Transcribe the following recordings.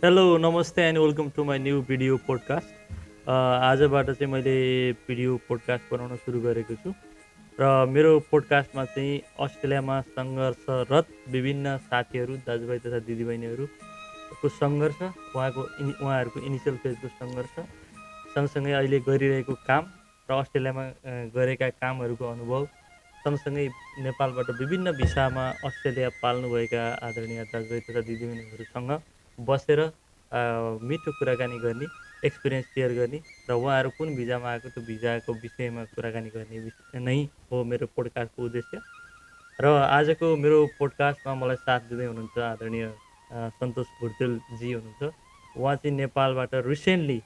Hello नमस्ते and welcome to my new video podcast. आजबाट चाहिँ मैले भिडियो पोडकास्ट बनाउन सुरु गरेको छु र मेरो पोडकास्टमा चाहिँ अस्ट्रेलियामा सङ्घर्षरत विभिन्न साथीहरू दाजुभाइ तथा दिदीबहिनीहरूको सङ्घर्ष, उहाँहरूको इनिसियल फेजको सङ्घर्ष, सँगसँगै अहिले गरिरहेको काम र अस्ट्रेलियामा गरेका कामहरूको अनुभव, सँगसँगै नेपालबाट विभिन्न भिसामा अस्ट्रेलिया पाल्नुभएका आदरणीय दाजुभाइ तथा दिदीबहिनीहरूसँग बसेर मिठो कुराकानी गर्ने, एक्सपिरियन्स सेयर गर्ने र उहाँहरू कुन भिजामा आएको त्यो भिजाको विषयमा कुराकानी गर्ने नै हो मेरो पोडकास्टको उद्देश्य। र आजको मेरो पोडकास्टमा मलाई साथ दिँदै हुनुहुन्छ आदरणीय सन्तोष भुर्तेलजी हुनुहुन्छ। उहाँ चाहिँ नेपालबाट recently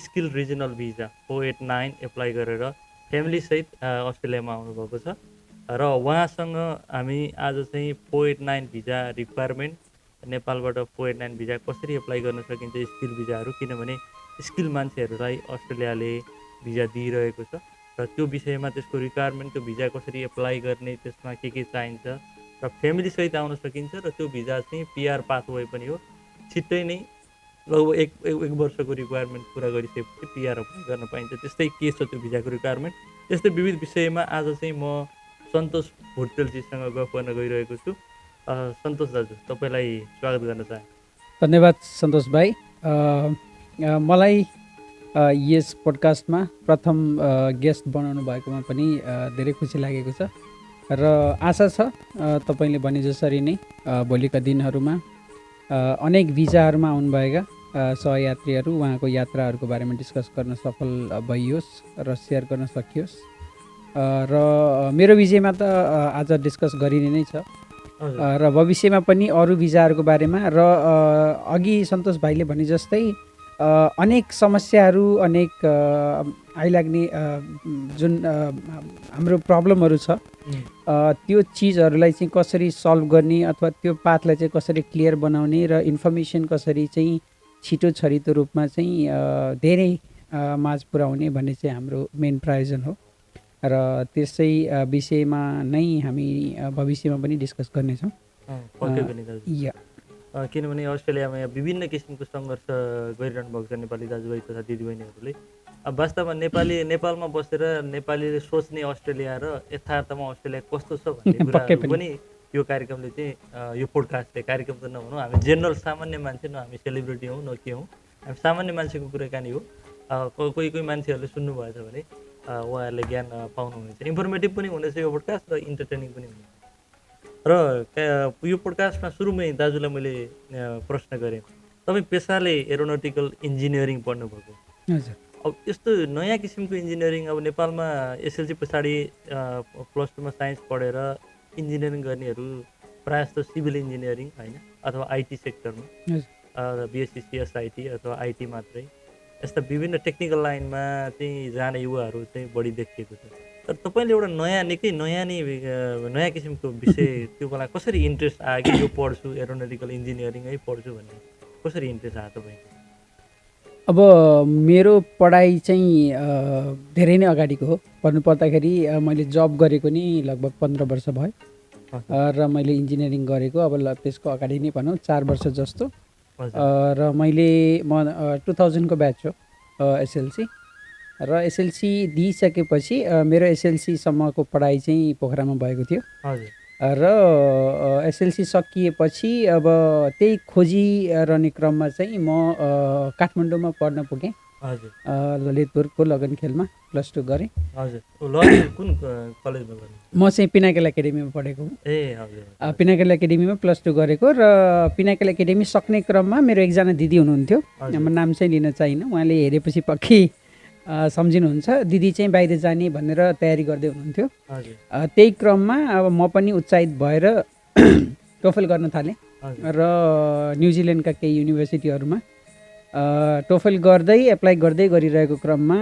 skill regional visa 489 apply गरेर फ्यामिलीसहित अस्ट्रेलियामा आउनुभएको छ र उहाँसँग हामी आज चाहिँ 489 भिजा रिक्वायरमेन्ट, नेपालबाट 489 भिजा कसरी एप्लाई गर्न सकिन्छ, स्किल भिजाहरू, किनभने स्किल मान्छेहरूलाई अस्ट्रेलियाले भिजा दिइरहेको छ र त्यो विषयमा त्यसको रिक्वायरमेन्ट, त्यो भिजा कसरी एप्लाई गर्ने, त्यसमा के चाहिन्छ र फ्यामिलीसहित आउन सकिन्छ र त्यो भिजा चाहिँ पिआर पाथवे पनि हो। छिट्टै नै लगभग एक वर्षको रिक्वायरमेन्ट पुरा गरिसकेपछि पिआर एप्लाई गर्न पाइन्छ। त्यस्तै के छ त्यो भिजाको रिक्वायरमेन्ट, त्यस्तै विविध विषयमा आज चाहिँ म सन्तोष भुर्तेलजीसँग गफ गर्न गइरहेको छु। सन्तोष दाजु, तपाईँलाई स्वागत गर्न चाहे। धन्यवाद सन्तोष भाइ। मलाई यस पोडकास्टमा प्रथम गेस्ट बनाउनु भएकोमा पनि धेरै खुसी लागेको छ र आशा छ तपाईँले भने जसरी नै भोलिका दिनहरूमा अनेक भिजाहरूमा आउनुभएका सहयात्रीहरू उहाँको यात्राहरूको बारेमा डिस्कस गर्न सफल भइयोस् र सेयर गर्न सकियोस्। र मेरो विषयमा त आज डिस्कस गरिने नै छ र भविष्यमा पनि अरू भिजाहरूको बारेमा र अघि सन्तोष भाइले भने जस्तै अनेक समस्याहरू, अनेक आइलाग्ने जुन हाम्रो प्रब्लमहरू छ त्यो चिजहरूलाई चाहिँ कसरी सल्भ गर्ने अथवा त्यो पाथलाई चाहिँ कसरी क्लियर बनाउने र इन्फर्मेसन कसरी चाहिँ छिटो छरितो रूपमा चाहिँ धेरै माझ पुर्याउने भन्ने चाहिँ हाम्रो मेन प्रायोजन हो र त्यसै विषयमा नै हामी भविष्यमा पनि डिस्कस गर्नेछौँ। किनभने अस्ट्रेलियामा यहाँ विभिन्न किसिमको सङ्घर्ष गरिरहनु भएको छ नेपाली दाजुभाइ तथा दिदीबहिनीहरूले। अब वास्तवमा नेपालमा बसेर नेपालीले सोच्ने अस्ट्रेलिया र यथार्थमा अस्ट्रेलिया कस्तो छ भन्ने कुराहरू पनि यो कार्यक्रमले चाहिँ, यो पोडकास्टले, कार्यक्रम त नभनौँ, हामी जेनरल सामान्य मान्छे, न हामी सेलिब्रिटी हौँ न के हौँ, हामी सामान्य मान्छेको कुराकानी हो। कोही मान्छेहरूले सुन्नुभएछ भने उहाँहरूले ज्ञान पाउनुहुनेछ, इन्फर्मेटिभ पनि हुनेछ यो पोडकास्ट र इन्टरटेनिङ पनि हुनेछ। र यो पोडकास्टमा सुरुमै दाजुलाई मैले प्रश्न गरेँ, तपाईँ पेसाले एरोनोटिकल इन्जिनियरिङ पढ्नुभएको। अब यस्तो नयाँ किसिमको इन्जिनियरिङ, अब नेपालमा एसएलसी पछाडि +2मा साइन्स पढेर इन्जिनियरिङ गर्नेहरू प्रायः जस्तो सिभिल इन्जिनियरिङ होइन, अथवा आइटी सेक्टरमा बिएससी सिएसआइटी अथवा आइटी मात्रै, यस्ता विभिन्न टेक्निकल लाइनमा चाहिँ जाने युवाहरू चाहिँ बढी देखिएको छ। तर तपाईँले एउटा निकै नयाँ किसिमको विषय, त्यो बेला कसरी इन्ट्रेस्ट आयो कि यो पढ्छु, एरोनोटिकल इन्जिनियरिङै पढ्छु भन्ने कसरी इन्ट्रेस्ट आयो तपाईँको? अब मेरो पढाइ चाहिँ धेरै नै अगाडिको हो। भन्नुपर्दाखेरि मैले जब गरेको नि लगभग 15 वर्ष भयो र मैले इन्जिनियरिङ गरेको अब त्यसको अगाडि नै भनौँ 4 वर्ष जस्तो। र म 2000 को ब्याच हो एसएलसी, र एसएलसी दिइसकेपछि मेरो एसएलसीसम्मको पढाइ चाहिँ पोखरामा भएको थियो र एसएलसी सकिएपछि अब त्यही खोजिरहने क्रममा चाहिँ म काठमाडौँमा पढ्न पुगेँ। ललितपुरको लगनखेलमा +2 गरेँ। कुन कलेजमा गर्ने? म चाहिँ पिनाकेल एकाडेमीमा पढेको हुँ। पिनाकेल एकाडेमीमा +2 गरेको र पिनाकेल एकाडेमी सक्ने क्रममा मेरो एकजना दिदी हुनुहुन्थ्यो, म नाम चाहिँ लिन चाहिनँ, उहाँले हेरेपछि पक्कै सम्झिनुहुन्छ, दिदी चाहिँ बाहिर जाने भनेर तयारी गर्दै हुनुहुन्थ्यो। त्यही क्रममा अब म पनि उत्साहित भएर टोफल गर्न थालेँ र न्युजिल्यान्डका केही युनिभर्सिटीहरूमा टोफल गर्दै एप्लाई गर्दै गरिरहेको क्रममा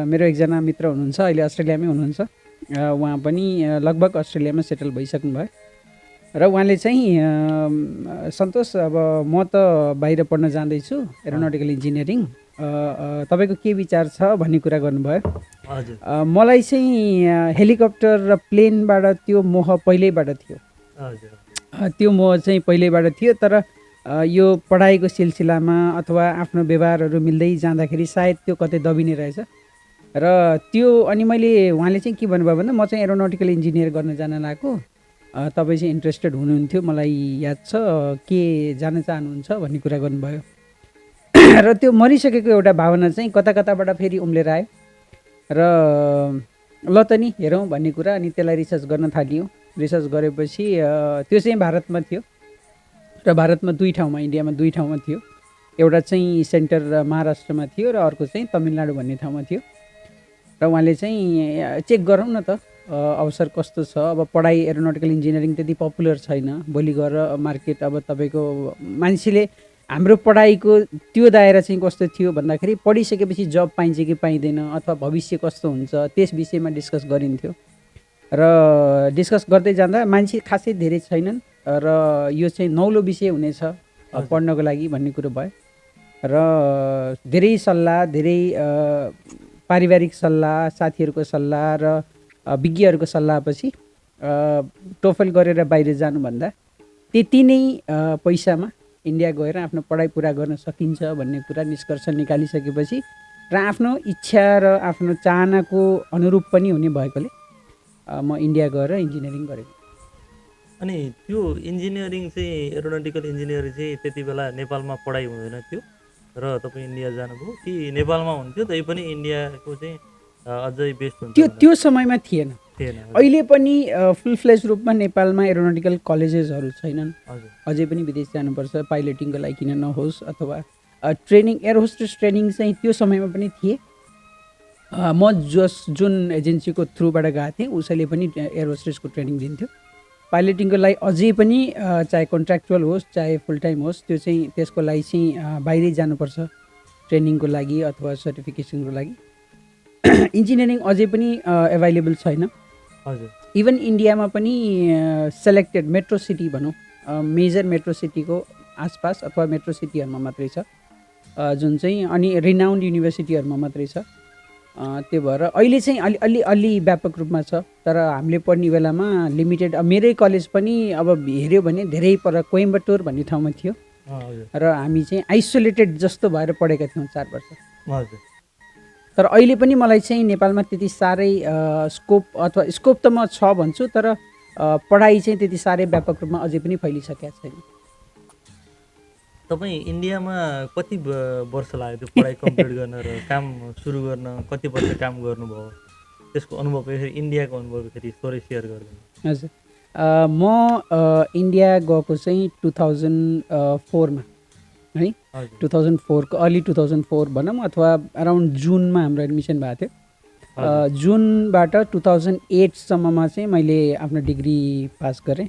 मेरो एकजना मित्र हुनुहुन्छ, अहिले अस्ट्रेलियामै हुनुहुन्छ, उहाँ पनि लगभग अस्ट्रेलियामा सेटल भइसक्नु भयो र उहाँले चाहिँ सन्तोष अब म त बाहिर पढ्न जाँदैछु एरोनोटिकल इन्जिनियरिङ, तपाईँको के विचार छ भन्ने कुरा गर्नुभयो। मलाई चाहिँ हेलिकप्टर र प्लेनबाट त्यो मोह पहिल्यैबाट थियो, त्यो मोह चाहिँ पहिल्यैबाट थियो। तर यो पढाइको सिलसिलामा अथवा आफ्नो व्यवहारहरू मिल्दै जाँदाखेरि सायद त्यो कतै दबिने रहेछ र त्यो अनि उहाँले चाहिँ के भन्नुभयो भन्दा म चाहिँ एरोनोटिकल इन्जिनियर गर्न जान लागेको, तपाईँ चाहिँ इन्ट्रेस्टेड हुनुहुन्थ्यो, मलाई याद छ, के जान चाहनुहुन्छ भन्ने कुरा गर्नुभयो। र त्यो मरिसकेको एउटा भावना चाहिँ कता कताबाट फेरि उम्लेर आयो र ल त नि हेरौँ भन्ने कुरा, अनि त्यसलाई रिसर्च गर्न थाल्यौँ। रिसर्च गरेपछि त्यो चाहिँ भारतमा थियो र भारतमा 2 ठाउँमा, इन्डियामा 2 ठाउँमा थियो। एउटा चाहिँ सेन्टर महाराष्ट्रमा थियो र अर्को चाहिँ तमिलनाडु भन्ने ठाउँमा थियो। र उहाँले चाहिँ चेक गरौँ न त अवसर कस्तो छ, अब पढाइ एरोनोटिकल इन्जिनियरिङ त्यति पपुलर छैन, भोलि गएर मार्केट अब तपाईँको मान्छेले हाम्रो पढाइको त्यो दायरा चाहिँ कस्तो थियो भन्दाखेरि पढिसकेपछि जब पाइन्छ कि पाइँदैन अथवा भविष्य कस्तो हुन्छ त्यस विषयमा डिस्कस गरिन्थ्यो। र डिस्कस गर्दै जाँदा मान्छे खासै धेरै छैनन् र यो चाहिँ नौलो विषय हुनेछ पढ्नको लागि भन्ने कुरो भयो र धेरै सल्लाह, धेरै पारिवारिक सल्लाह, साथीहरूको सल्लाह र विज्ञहरूको सल्लाहपछि टोफल गरेर बाहिर जानुभन्दा त्यति नै पैसामा इन्डिया गएर आफ्नो पढाइ पुरा गर्न सकिन्छ भन्ने कुरा निष्कर्ष निकालिसकेपछि र आफ्नो इच्छा र आफ्नो चाहनाको अनुरूप पनि हुने भएकोले म इन्डिया गएर इन्जिनियरिङ गरेको। अनि त्यो इन्जिनियरिङ चाहिँ एरोनोटिकल इन्जिनियरिङ चाहिँ त्यति बेला नेपालमा पढाइ हुँदैन थियो र तपाईँ इन्डिया जानुभयो कि नेपालमा हुन्थ्यो तै पनि इन्डियाको चाहिँ अझै बेस्ट हुन्थ्यो? त्यो समयमा थिएन। अहिले पनि फुल फ्लेज रूपमा नेपालमा एरोनोटिकल कलेजेसहरू छैनन्। अझै पनि विदेश जानुपर्छ पाइलटिङको लागि किन नहोस्, अथवा ट्रेनिङ एयर होस्टेस ट्रेनिङ चाहिँ त्यो समयमा पनि थिए। म जुन एजेन्सीको थ्रुबाट गएको थिएँ उसैले पनि एयर होस्टेसको ट्रेनिङ दिन्थ्यो। पाइलटिङको लागि अझै पनि चाहे कन्ट्र्याक्चुअल होस् चाहे फुल टाइम होस् त्यो चाहिँ त्यसको लागि चाहिँ बाहिरै जानुपर्छ ट्रेनिङको लागि अथवा सर्टिफिकेसनको लागि। इन्जिनियरिङ अझै पनि एभाइलेबल छैन। इभन इन्डियामा पनि सेलेक्टेड मेट्रो सिटी भनौँ, मेजर मेट्रो सिटीको आसपास अथवा मेट्रो सिटीहरूमा मात्रै छ जुन चाहिँ, अनि रिनाउन्ड युनिभर्सिटीहरूमा मात्रै छ। त्यो भएर अहिले चाहिँ अलि व्यापक रूपमा छ, तर हामीले पढ्ने बेलामा लिमिटेड। मेरै कलेज पनि अब हेऱ्यो भने धेरै पर कोइम्बटोर भन्ने ठाउँमा थियो र हामी चाहिँ आइसोलेटेड जस्तो भएर पढेका थियौँ 4 वर्ष। तर अहिले पनि मलाई चाहिँ नेपालमा त्यति साह्रै स्कोप त म छ भन्छु, तर पढाइ चाहिँ त्यति साह्रै व्यापक रूपमा अझै पनि फैलिसकेका छैन। तपाईँ इन्डियामा कति वर्ष लाग्यो त्यो पढाइ कम्प्लिट गर्न र काम सुरु गर्न? कति वर्ष काम गर्नुभयो? त्यसको अनुभव फेरि इन्डियाको अनुभव फेरि थोरै सेयर गरिदिनु। हजुर, म इन्डिया गएको चाहिँ 2004मा है, 2004 को अर्ली 2004 भनौँ अथवा अराउन्ड जुनमा हाम्रो एडमिसन भएको थियो। जुनबाट 2008सम्ममा चाहिँ मैले आफ्नो डिग्री पास गरेँ।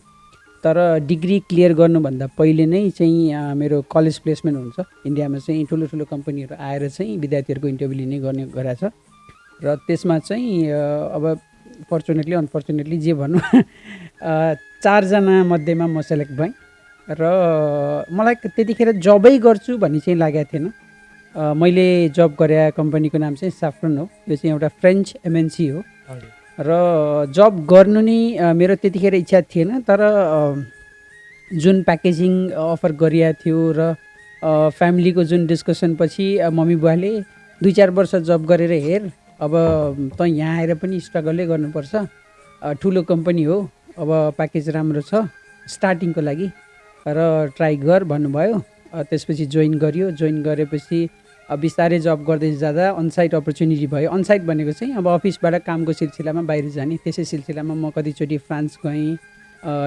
तर डिग्री क्लियर गर्नुभन्दा पहिले नै चाहिँ मेरो कलेज प्लेसमेन्ट हुन्छ। इन्डियामा चाहिँ ठुलो ठुलो कम्पनीहरू आएर चाहिँ विद्यार्थीहरूको इन्टरभ्यू लिने गर्ने गरेछ र त्यसमा चाहिँ अब फर्चुनेटली अनफर्चुनेटली जे भनौँ 4 जना मध्येमा म सेलेक्ट भएँ र मलाई त्यतिखेर जबै गर्छु भन्ने चाहिँ लागेको थिएन। मैले जब गरे कम्पनीको नाम चाहिँ स्याफ्रन हो। यो चाहिँ एउटा फ्रेन्च एमएनसी हो र जब गर्नु नि मेरो त्यतिखेर इच्छा थिएन। तर जुन प्याकेजिङ अफर गरिएको थियो र फ्यामिलीको जुन डिस्कसन पछि मम्मी बुवाले 2-4 वर्ष जब गरेर हेर, अब त यहाँ आएर पनि स्ट्रगलै गर्नुपर्छ, ठुलो कम्पनी हो, अब प्याकेज राम्रो छ स्टार्टिङको लागि र ट्राई गर भन्नुभयो। त्यसपछि जोइन गरियो। जोइन गरेपछि बिस्तारै जब गर्दै जाँदा अनसाइट अपर्च्युनिटी भयो। अनसाइट भनेको चाहिँ अब अफिसबाट कामको सिलसिलामा बाहिर जाने। त्यसै सिलसिलामा म कतिचोटि फ्रान्स गएँ,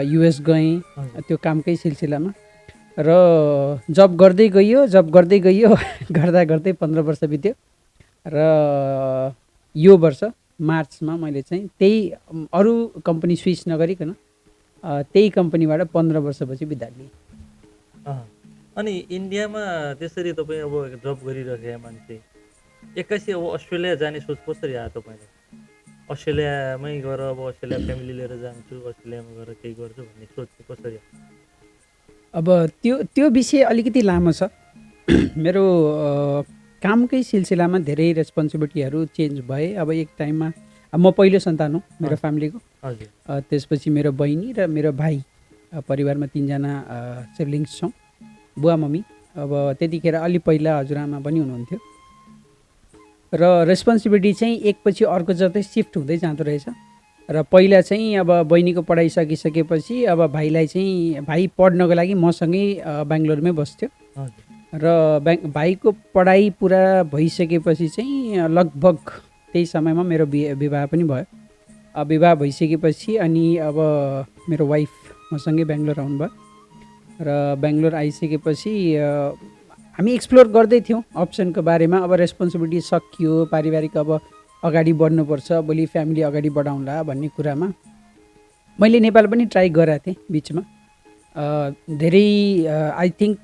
युएस गएँ, त्यो कामकै सिलसिलामा। र जब गर्दै गइयो गर्दा गर्दै 15 वर्ष बित्यो र यो वर्ष मार्चमा मैले चाहिँ त्यही अरू कम्पनी स्विच नगरिकन त्यही कम्पनीबाट 15 वर्षपछि बिदा लिएँ। अनि इन्डियामा त्यसरी तपाईँ अब जब गरिरहेको मान्छे एक्कासी अब अस्ट्रेलिया जाने सोच कसरी आयो तपाईँलाई? अस्ट्रेलियामै गएर अब अस्ट्रेलिया फ्यामिली लिएर जान्छु, अस्ट्रेलियामा गएर केही गर्छु भन्ने सोच कसरी आयो? अब त्यो विषय अलिकति लामो छ। मेरो कामकै सिलसिलामा धेरै रेस्पोन्सिबिलिटीहरू चेन्ज भए। अब एक टाइममा म पहिलो सन्तान हो मेरो फ्यामिलीको। त्यसपछि मेरो बहिनी र मेरो भाइ, परिवारमा 3 जना सिब्लिङ्स छौँ। बुवा मम्मी। अब त्यतिखेर अलि पहिला हजुरआमा पनि हुनुहुन्थ्यो र रेस्पोन्सिबिलिटी चाहिँ एकपछि अर्को जतै सिफ्ट हुँदै जाँदो रहेछ। र पहिला चाहिँ अब बहिनीको पढाइ सकिसकेपछि अब भाइ पढ्नको लागि मसँगै बेङ्गलोरमै बस्थ्यो र भाइको पढाइ पुरा भइसकेपछि चाहिँ लगभग त्यही समयमा मेरो विवाह पनि भयो। विवाह भइसकेपछि अनि अब मेरो वाइफ मसँगै बेङ्गलोर आउनुभयो र बेङ्गलोर आइसकेपछि हामी एक्सप्लोर गर्दै थियौँ अप्सनको बारेमा। अब रेस्पोन्सिबिलिटी सकियो, पारिवारिक अब अगाडि बढ्नुपर्छ, भोलि फ्यामिली अगाडि बढाउँला भन्ने कुरामा मैले नेपाल पनि ट्राई गरेको थिएँ बिचमा। धेरै आई थिङ्क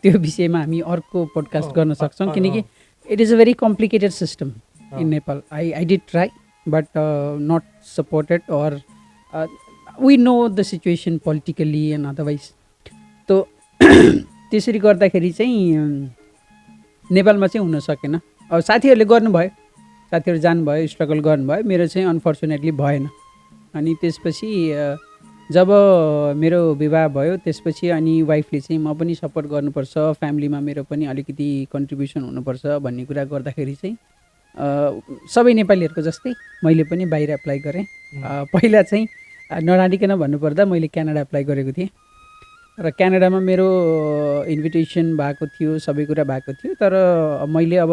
त्यो विषयमा हामी अर्को पोडकास्ट गर्न सक्छौँ किनकि it is a very complicated system in Nepal. I did try but not supported और we know the situation politically and otherwise. तो त्यसरी गर्दाखेरि चाहिँ नेपालमा चाहिँ हुन सकेन। अब साथीहरूले गर्नुभयो, साथीहरू जानुभयो, स्ट्रगल गर्नुभयो, मेरो चाहिँ अनफर्चुनेटली भएन। अनि त्यसपछि जब मेरो विवाह भयो त्यसपछि अनि वाइफले चाहिँ म पनि सपोर्ट गर्नुपर्छ, फ्यामिलीमा मेरो पनि अलिकति कन्ट्रिब्युसन हुनुपर्छ भन्ने कुरा गर्दाखेरि चाहिँ सबै नेपालीहरूको जस्तै मैले पनि बाहिर एप्लाई गरेँ। पहिला चाहिँ नराडिकन भन्नुपर्दा मैले क्यानाडा एप्लाई गरेको थिएँ र क्यानाडामा मेरो इन्भिटेसन भएको थियो, सबै कुरा भएको थियो। तर मैले अब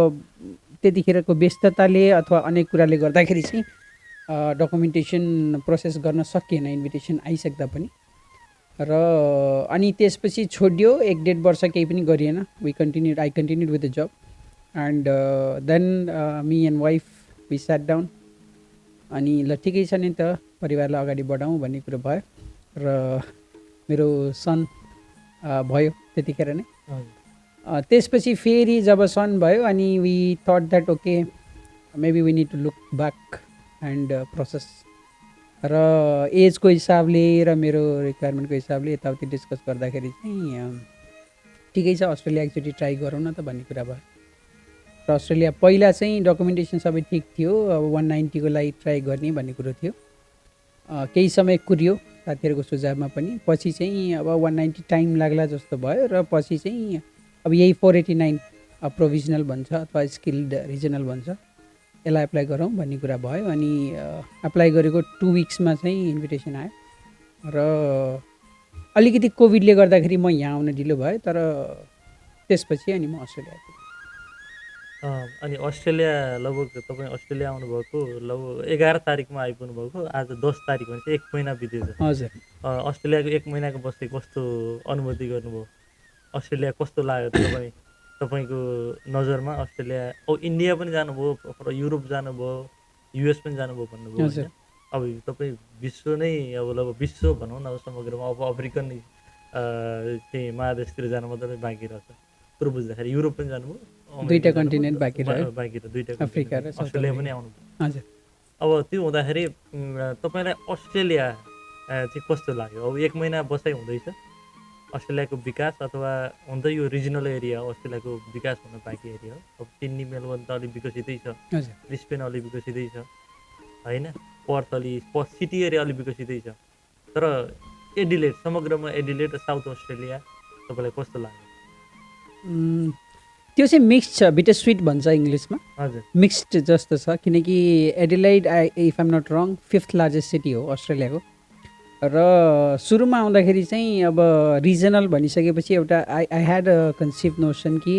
त्यतिखेरको व्यस्तताले अथवा अनेक कुराले गर्दाखेरि चाहिँ डकुमेन्टेसन प्रोसेस गर्न सकिएन इन्भिटेसन आइसक्दा पनि। र अनि त्यसपछि छोडियो, 1-1.5 वर्ष केही पनि गरिएन। I continued with the job and then me and wife we sat down. अनि ल ठिकै छ नि त, परिवारलाई अगाडि बढाउँ भन्ने कुरो भयो र मेरो सन भयो त्यतिखेर नै। त्यसपछि फेरि जब सन भयो अनि we thought that okay maybe we need to look back and process. र एजको हिसाबले र मेरो रिक्वायरमेन्टको हिसाबले यताउति डिस्कस गर्दाखेरि चाहिँ ठिकै छ अस्ट्रेलिया एकचोटि ट्राई गरौँ न त भन्ने कुरा भयो। र अस्ट्रेलिया पहिला चाहिँ डकुमेन्टेसन सबै ठिक थियो, अब 190 को लागि ट्राई गर्ने भन्ने कुरो थियो। केही समय कुरियो साथीहरूको सुझावमा पनि, पछि चाहिँ अब 190 टाइम लाग्ला जस्तो भयो र पछि चाहिँ अब यही 489 प्रोभिजनल भन्छ अथवा स्किल्ड रिजनल भन्छ, यसलाई एप्लाई गरौँ भन्ने कुरा भयो। अनि एप्लाई गरेको 2 विक्समा चाहिँ इन्भिटेसन आयो र अलिकति कोभिडले गर्दाखेरि म यहाँ आउन ढिलो भयो। तर त्यसपछि अनि म अस्ट्रेलिया आएको। अनि अस्ट्रेलिया लगभग तपाईँ अस्ट्रेलिया आउनुभएको लगभग 11 तारिकमा आइपुग्नु भएको, आज 10 तारिक भने चाहिँ 1 महिना बितेछ। हजुर। अस्ट्रेलियाको 1 महिनाको बस्दै कस्तो अनुभूति गर्नुभयो? अस्ट्रेलिया कस्तो लाग्यो तपाईँको नजरमा? अस्ट्रेलिया इन्डिया पनि जानुभयो, युरोप जानुभयो, युएस पनि जानुभयो भन्नुभयो होइन? अब तपाईँ विश्व नै अब लगभग विश्व भनौँ न समग्रमा, अब अफ्रिकन चाहिँ महादेशतिर जानु मात्रै बाँकी रहेछ कुरो बुझ्दाखेरि। युरोप पनि जानुभयो, 2टा कन्टिनेन्ट बाँकी रह्यो, बाँकी र 2टा अफ्रिका र अस्ट्रेलिया पनि आउनुभयो। हजुर। अब त्यो हुँदाखेरि तपाईँलाई अस्ट्रेलिया चाहिँ कस्तो लाग्यो? अब 1 महिना बसाइ हुँदैछ, अस्ट्रेलियाको विकास अथवा हुन त यो रिजनल एरिया हो, अस्ट्रेलियाको विकास हुन बाँकी एरिया हो। अब सिडनी मेलबर्न त अलिक विकसितै छ, ब्रिस्बेन अलिक विकसितै छ होइन, पर्थ सिटी एरिया अलिक विकसितै छ। तर एडिलेड, समग्रमा एडिलेड साउथ अस्ट्रेलिया तपाईँलाई कस्तो लाग्यो? त्यो चाहिँ मिक्स्ड छ, बिटर स्विट भन्छ इङ्ग्लिसमा। हजुर, मिक्स्ड जस्तो छ किनकि Adelaide if I'm not wrong 5th largest city हो अस्ट्रेलियाको। र सुरुमा आउँदाखेरि चाहिँ अब रिजनल भनिसकेपछि एउटा I had a conceive notion कि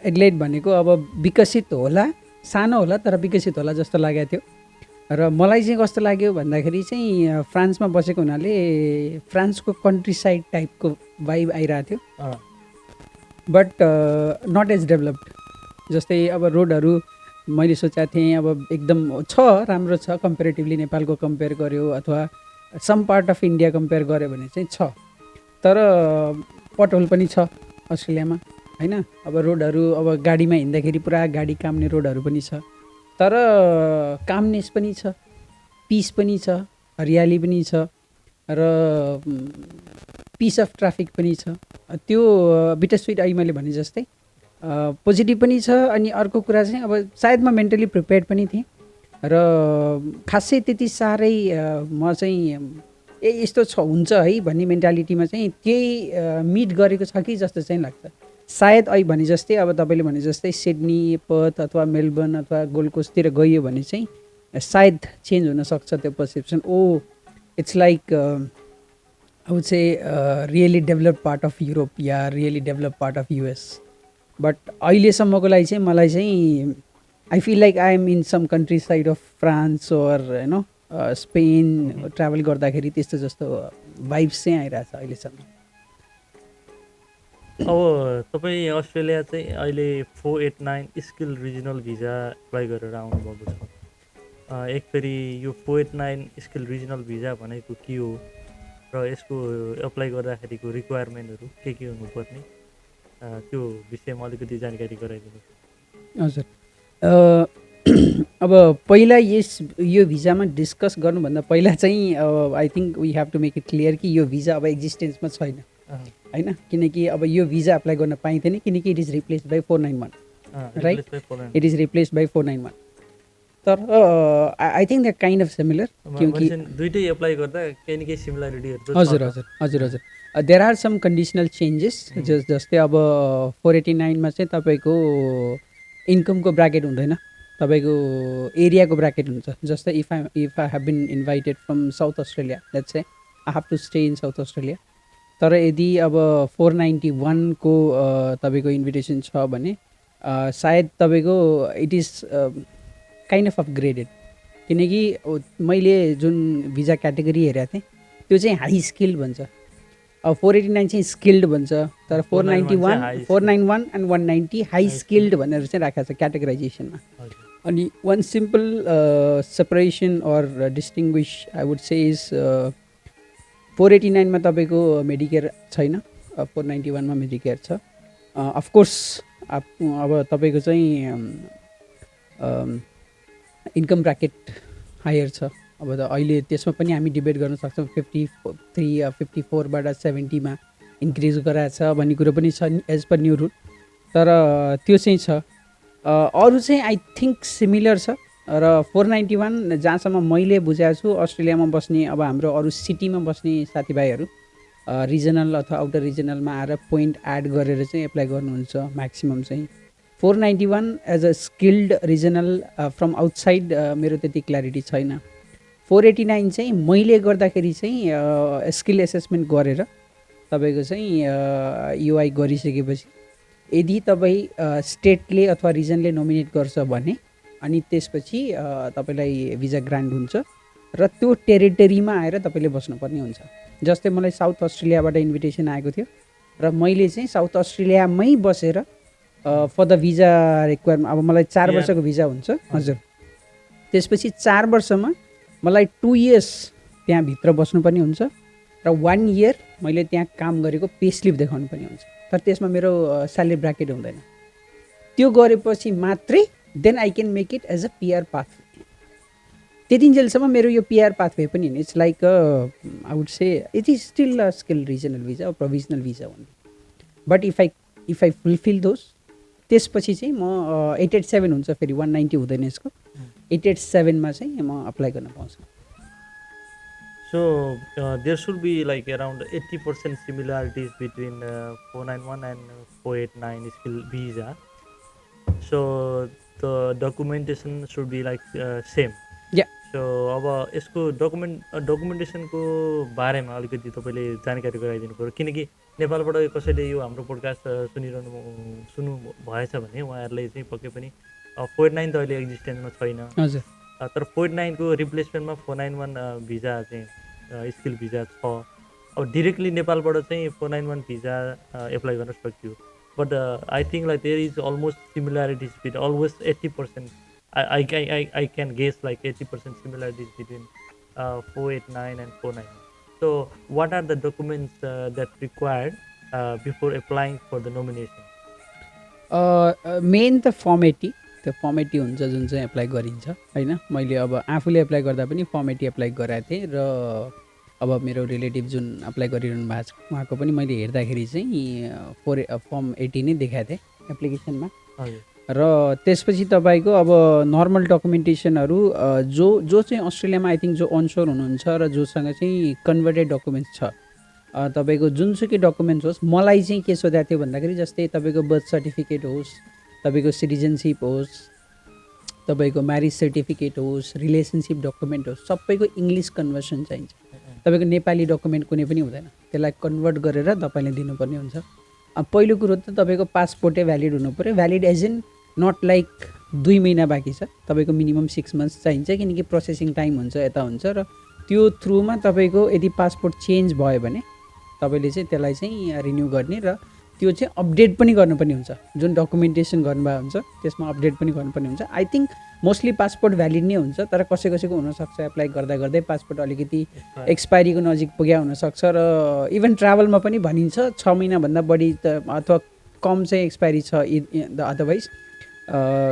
एडिलेड भनेको अब विकसित होला, सानो होला तर विकसित होला जस्तो लागेको थियो। र मलाई चाहिँ कस्तो लाग्यो भन्दाखेरि चाहिँ फ्रान्समा बसेको हुनाले फ्रान्सको कन्ट्री साइड टाइपको भाइब आइरहेको थियो, बट नट एज डेभलप्ड। जस्तै अब रोडहरू मैले सोचेको थिएँ अब एकदम छ, राम्रो छ, कम्पेरिटिभली नेपालको कम्पेयर गर्यो अथवा some part of India compare गर्यो भने चाहिँ छ। तर पटहोल पनि छ अस्ट्रेलियामा होइन। अब रोडहरू अब गाडीमा हिँड्दाखेरि पुरा गाडी काम्ने रोडहरू पनि छ, तर कामनेस पनि छ, पिस पनि छ, हरियाली पनि छ र पिस अफ ट्राफिक पनि छ। त्यो बिटर स्विट अहिले मैले भने जस्तै पोजिटिभ पनि छ। अनि अर्को कुरा चाहिँ अब सायद म मेन्टली प्रिपेयर्ड पनि थिएँ र खासै त्यति साह्रै म चाहिँ यस्तो हुन्छ है भन्ने मेन्टालिटीमा चाहिँ त्यही मिट गरेको छ कि जस्तो चाहिँ लाग्छ। सायद अहिले भने जस्तै अब तपाईँले भने जस्तै सिडनी, पर्थ अथवा मेलबर्न अथवा गोल्ड कोस्टतिर गयो भने चाहिँ सायद चेन्ज हुनसक्छ त्यो perception. It's like I would say really develop part of Europe या really develop part of US. But अहिलेसम्मको लागि चाहिँ मलाई चाहिँ I feel like I am in some countryside of France or Spain travel गर्दाखेरि त्यस्तो जस्तो vibes चाहिँ आइरहेछ अहिलेसम्म। अब तपाईँ अस्ट्रेलिया चाहिँ अहिले 489 स्किल रिजनल भिजा एप्लाई गरेर आउनुभएको छ। एक फेरि यो 489 स्किल रिजनल भिजा भनेको के हो र यसको एप्लाई गर्दाखेरिको रिक्वायरमेन्टहरू के हुनुपर्ने त्यो विषयमा अलिकति जानकारी गराइदिनुहोस्। हजुर, अब पहिला यो भिजामा डिस्कस गर्नुभन्दा पहिला चाहिँ I think we have to make it clear कि यो भिजा अब एक्जिस्टेन्समा छैन होइन, किनकि अब यो भिजा एप्लाई गर्न पाइँदैन किनकि it is replaced by 491, right? It is replaced by 491। तर I think that kind of similar, क्योंकि दुईटै एप्लाई गर्दा केही न केही सिमिलरिटीहरू। हजुर हजुर हजुर हजुर there are some conditional changes. जस्तै अब 489मा चाहिँ तपाईँको इन्कमको ब्राकेट हुँदैन, तपाईँको एरियाको ब्राकेट हुन्छ। जस्तै if I have been invited from South Australia, let's say I have to stay in South Australia, तर यदि अब 491को तपाईँको इन्भिटेसन छ भने सायद तपाईँको it is kind of upgraded, किनकि मैले जुन भिजा क्याटेगोरी हेरेको थिएँ त्यो चाहिँ हाई स्किल्ड भन्छ। अब 489 चाहिँ स्किल्ड भन्छ, तर 491 एन्ड 190 हाई स्किल्ड भनेर चाहिँ राखेको छ क्याटेगराइजेसनमा। अनि one simple separation or distinguish I would say is 489मा तपाईँको मेडिकेयर छैन, 491मा मेडिकेयर छ। अफकोर्स अब तपाईँको चाहिँ इन्कम ब्राकेट हायर छ। अब त अहिले त्यसमा पनि हामी डिबेट गर्न सक्छौँ 53 या 54बाट 70मा इन्क्रिज गराएछ भन्ने कुरो पनि छ एज पर न्यू रुल, तर त्यो चाहिँ छ। अरू चाहिँ आई थिङ्क सिमिलर छ। र 491 जहाँसम्म मैले बुझाएको छु अस्ट्रेलियामा बस्ने अब हाम्रो अरू सिटीमा बस्ने साथीभाइहरू रिजनल अथवा आउटर रिजनलमा आएर पोइन्ट एड गरेर चाहिँ एप्लाई गर्नुहुन्छ म्याक्सिमम् चाहिँ। 491 as a skilled regional from outside मेरो त्यति क्ल्यारिटी छैन। 489 चाहिँ मैले गर्दाखेरि चाहिँ स्किल एसेसमेन्ट गरेर तपाईँको चाहिँ युआई गरिसकेपछि यदि तपाईँ स्टेटले अथवा रिजनले नोमिनेट गर्छ भने अनि त्यसपछि तपाईँलाई भिजा ग्रान्ट हुन्छ र त्यो टेरिटरीमा आएर तपाईँले बस्नुपर्ने हुन्छ। जस्तै मलाई साउथ अस्ट्रेलियाबाट इन्भिटेसन आएको थियो र मैले चाहिँ साउथ अस्ट्रेलियामै बसेर फर द भिजा रिक्वायरमेन्ट, अब मलाई 4 वर्षको भिजा हुन्छ। हजुर, त्यसपछि 4 वर्षमा मलाई 2 इयर्स त्यहाँभित्र बस्नुपर्ने हुन्छ र 1 इयर मैले त्यहाँ काम गरेको पे स्लिप देखाउनु पर्ने हुन्छ, तर त्यसमा मेरो स्यालेरी ब्राकेट हुँदैन। त्यो गरेपछि मात्रै then I can make it as a PR pathway. त्यतिन्जेलसम्म मेरो यो पिआर पाथवे पनि होइन, it's like I would say it is still a skill regional visa or provisional visa only. But if I fulfil those त्यसपछि चाहिँ म 887 हुन्छ, फेरि 190 हुँदैन यसको, 887मा चाहिँ म अप्लाई गर्न पाउँछु। So there should be like around 80% similarities between 491 and 489 skill visa. So the documentation should be like same. Yeah. So अब यसको डकुमेन्टेसनको बारेमा अलिकति तपाईँले जानकारी गराइदिनु पऱ्यो, किनकि नेपालबाट कसैले यो हाम्रो पोडकास्ट सुन्नु भएछ भने उहाँहरूले चाहिँ पक्कै पनि 489 त अहिले एक्जिस्टेन्समा छैन। हजुर, तर 489 को रिप्लेसमेन्टमा 491 भिजा चाहिँ स्किल भिजा छ। अब डिरेक्टली नेपालबाट चाहिँ 491 भिजा एप्लाई गर्न सकियो, but I think like there is almost similarities with almost 80%। I can guess like 80% similarities between 489 and 491. So what are the documents that required before applying for the nomination? Main त form 80, त्यो form 80 हुन्छ जुन चाहिँ apply गरिन्छ होइन। मैले अब आफूले एप्लाई गर्दा पनि फर्म 80 एप्लाई गराएको थिएँ र अब मेरो रिलेटिभ जुन एप्लाई गरिरहनु भएको छ उहाँको पनि मैले हेर्दाखेरि चाहिँ फर्म 80 नै देखाएको थिएँ एप्लिकेसनमा। र त्यसपछि तपाईँको अब नर्मल डकुमेन्टेसनहरू जो जो चाहिँ अस्ट्रेलियामा आई थिङ्क जो अनसोर हुनुहुन्छ र जोसँग चाहिँ कन्भर्टेड डकुमेन्ट्स छ, तपाईँको जुनसुकै डकुमेन्ट्स होस्, मलाई चाहिँ के सोधेको थियो भन्दाखेरि जस्तै तपाईँको बर्थ सर्टिफिकेट होस्, तपाईँको सिटिजनसिप होस्, तपाईँको म्यारिज सर्टिफिकेट होस्, रिलेसनसिप डकुमेन्ट होस्, सबैको इङ्ग्लिस कन्भर्सन चाहिन्छ। तपाईँको नेपाली डकुमेन्ट कुनै पनि हुँदैन, त्यसलाई कन्भर्ट गरेर तपाईँले दिनुपर्ने हुन्छ। पहिलो कुरो त तपाईँको पासपोर्टै भ्यालिड हुनु पऱ्यो, valid as in not like 2 महिना बाँकी छ, तपाईँको मिनिमम 6 मन्थ्स चाहिन्छ, किनकि प्रोसेसिङ टाइम हुन्छ यता हुन्छ। र त्यो थ्रुमा तपाईँको यदि पासपोर्ट चेन्ज भयो भने तपाईँले चाहिँ त्यसलाई चाहिँ रिन्यू गर्ने र त्यो चाहिँ अपडेट पनि गर्नुपर्ने हुन्छ। जुन डकुमेन्टेसन गर्नुभएको हुन्छ त्यसमा अपडेट पनि गर्नुपर्ने हुन्छ। I think mostly passport valid नै हुन्छ, तर कसै कसैको हुनसक्छ एप्लाई गर्दा गर्दै पासपोर्ट अलिकति एक्सपायरीको नजिक पुग्या हुनसक्छ। र इभन ट्राभलमा पनि भनिन्छ 6 महिनाभन्दा बढी अथवा कम चाहिँ एक्सपायरी छ, अदरवाइज